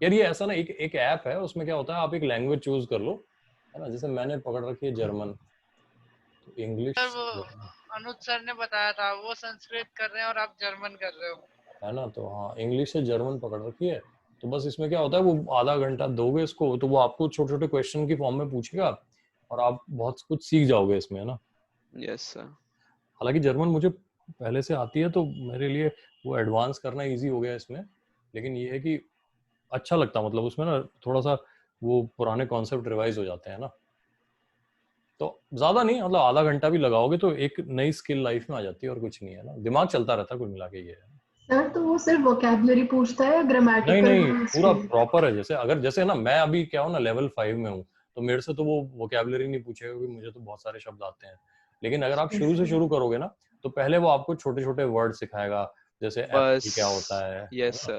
यार, ये ऐसा ना, एक ऐप है, उसमें क्या होता है, आप एक लैंग्वेज चूज कर लो, है ना, जैसे मैंने पकड़ रखी है जर्मन, तो इंग्लिश सर वो अनुज सर ने बताया था, वो संस्कृत कर रहे हैं और आप जर्मन कर रहे हो। है ना, तो हाँ इंग्लिश से जर्मन पकड़ रखी है। तो बस इसमें क्या होता है, वो आधा घंटा दोगे इसको तो वो आपको छोटे छोटे क्वेश्चन की फॉर्म में पूछेगा और आप बहुत कुछ सीख जाओगे इसमें, है ना। Yes sir. हालांकि जर्मन मुझे पहले से आती है तो मेरे लिए वो एडवांस करना इजी हो गया इसमें, लेकिन ये है कि अच्छा लगता, मतलब उसमें ना थोड़ा सा वो पुराने कॉन्सेप्ट रिवाइज हो जाते हैं ना, तो ज्यादा नहीं, मतलब आधा घंटा भी लगाओगे तो एक नई स्किल लाइफ में आ जाती है, और कुछ नहीं है ना, दिमाग चलता रहता है कुल मिला के ये है। सर तो वो सिर्फ वोकैबुलरी पूछता है या नहीं ग्रामेटिकल नहीं, रूल्स पूरा भी? प्रॉपर है, जैसे अगर जैसे ना मैं अभी क्या हूँ ना, लेवल 5 में हूँ, तो मेरे से तो वो वोकैबुलरी नहीं पूछेगा क्योंकि मुझे तो बहुत सारे शब्द आते हैं। लेकिन अगर आप शुरू से शुरू करोगे ना, तो पहले वो आपको छोटे छोटे वर्ड सिखाएगा, जैसे एप्पल क्या होता है यस सर,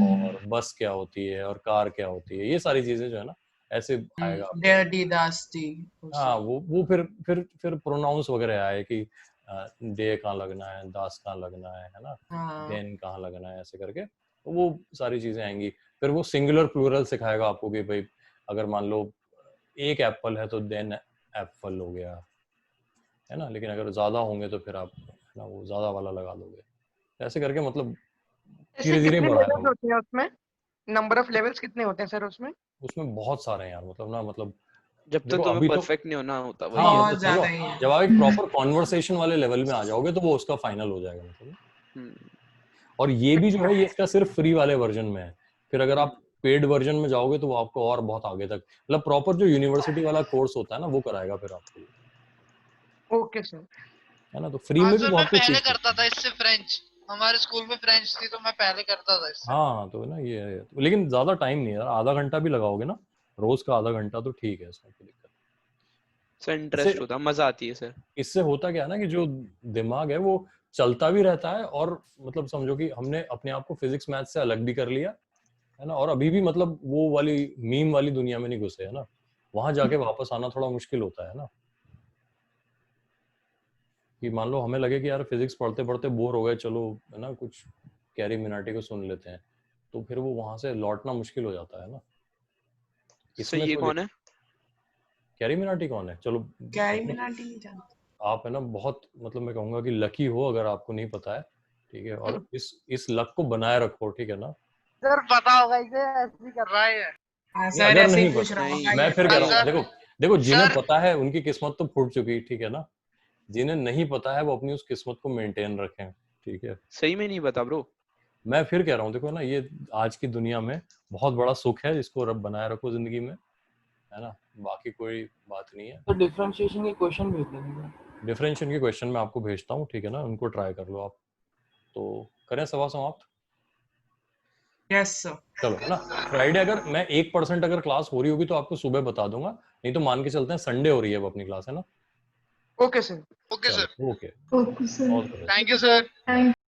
और बस क्या होती है और कार क्या होती है, ये सारी चीजें जो है ना ऐसे आएगा आपको। डेडी दास्ती हाँ वो फिर प्रोनाउंस वगैरह आए कि डे कहाँ लगना है, दास कहाँ लगना है ना, हाँ देन कहाँ लगना है, ऐसे करके तो वो सारी चीजें आएंगी। फिर वो सिंगुलर प्लूरल सिखाएगा आपको कि भाई अगर मान लो एक एप्पल है तो देन एप्पल हो गया, है ना, लेकिन अगर ज्यादा होंगे तो फिर आप ना वो ज्यादा वाला लगा दोगे, ऐसे करके मतलब ऐसे धीरे धीरे कितने बढ़ाया लेवल्स वो। होते हैं उसमें? नंबर ऑफ लेवल्स कितने होते हैं सर उसमें? उसमें बहुत सारे हैं यार, मतलब ना, मतलब जब तक देखो तुम्हें अभी तो परफेक्ट नहीं होना होता वही हाँ है। बहुत मतलब ज्यादा समझो, ही है। जब आप एक प्रॉपर कॉन्वर्सेशन वाले लेवल में आ जाओगे तो वो उसका फाइनल हो जाएगा, मतलब। और ये भी जो है ये इसका सिर्फ फ्री वाले वर्जन में है, फिर अगर आप पेड वर्जन में जाओगे तो वो आपको और बहुत आगे तक, मतलब प्रॉपर जो यूनिवर्सिटी वाला कोर्स होता है ना वो कराएगा फिर आपको, ओके सर। है ना, तो फ्री हाँ में भी सर मैं बहुत कुछ पहले सीख करता सकते था इससे फ्रेंच, हमारे स्कूल में फ्रेंच थी तो मैं पहले करता था हैं। इससे। हाँ तो ना ये है, लेकिन ज्यादा टाइम नहीं है यार, आधा घंटा भी लगाओगे ना, रोज का आधा घंटा तो ठीक है, इसमें कोई दिक्कत सर नहीं। इंटरेस्ट होता, मजा आती है सर। इससे होता क्या है ना कि जो दिमाग है वो चलता भी रहता है, और मतलब समझो कि हमने अपने आप को फिजिक्स मैथ से अलग भी कर लिया, है ना, और अभी भी मतलब वो वाली मीम वाली दुनिया में नहीं घुसे, है ना, वहां जाके वापस आना थोड़ा मुश्किल होता है ना, कि मान लो हमें लगे कि यार फिजिक्स पढ़ते पढ़ते बोर हो गए, चलो है ना कुछ कैरी मिनाटी को सुन लेते हैं, तो फिर वो वहां से लौटना मुश्किल हो जाता है ना। सर ये कौन है? कैरी मिनाटी कौन है? चलो कैरी मिनाटी नहीं जानते। आप है ना बहुत, मतलब मैं कहूंगा कि लकी हो अगर आपको नहीं पता है, ठीक है, और इस लक को बनाए रखो, ठीक है ना। सर पता होगा इसे, ऐसे ही कर रहा है। हाँ नहीं, सर अगर ऐसे ही नहीं पूछ पता, रहा होगा मैं ये। फिर कह रहा हूँ, सर देखो देखो जिन्हें सर पता है उनकी किस्मत तो फूट चुकी, ठीक है ना, जिन्हें नहीं पता है वो अपनी उस किस्मत को मेंटेन रखें, ठीक है। सही में नहीं पता ब्रो। मैं फिर कह रहा हूँ, देखो ना, ये आज की दुनिया में बहुत बड़ा सुख है, जिसको रब बनाए रखो जिंदगी में, है ना, बाकी कोई बात नहीं है। तो डिफरेंशिएशन के क्वेश्चन भेज देंगे। डिफरेंशिएशन के क्वेश्चन मैं आपको भेजता हूँ, ठीक है ना, उनको ट्राई कर लो आप। तो करें सवाल समाप्त? Yes sir. चलो, है ना, फ्राइडे अगर मैं 1% अगर क्लास हो रही होगी तो आपको सुबह बता दूंगा, नहीं तो मान के चलते हैं संडे हो रही है अब अपनी क्लास, है ना। Okay sir. Okay sir, okay, okay sir, all the best. Thank you sir. Thank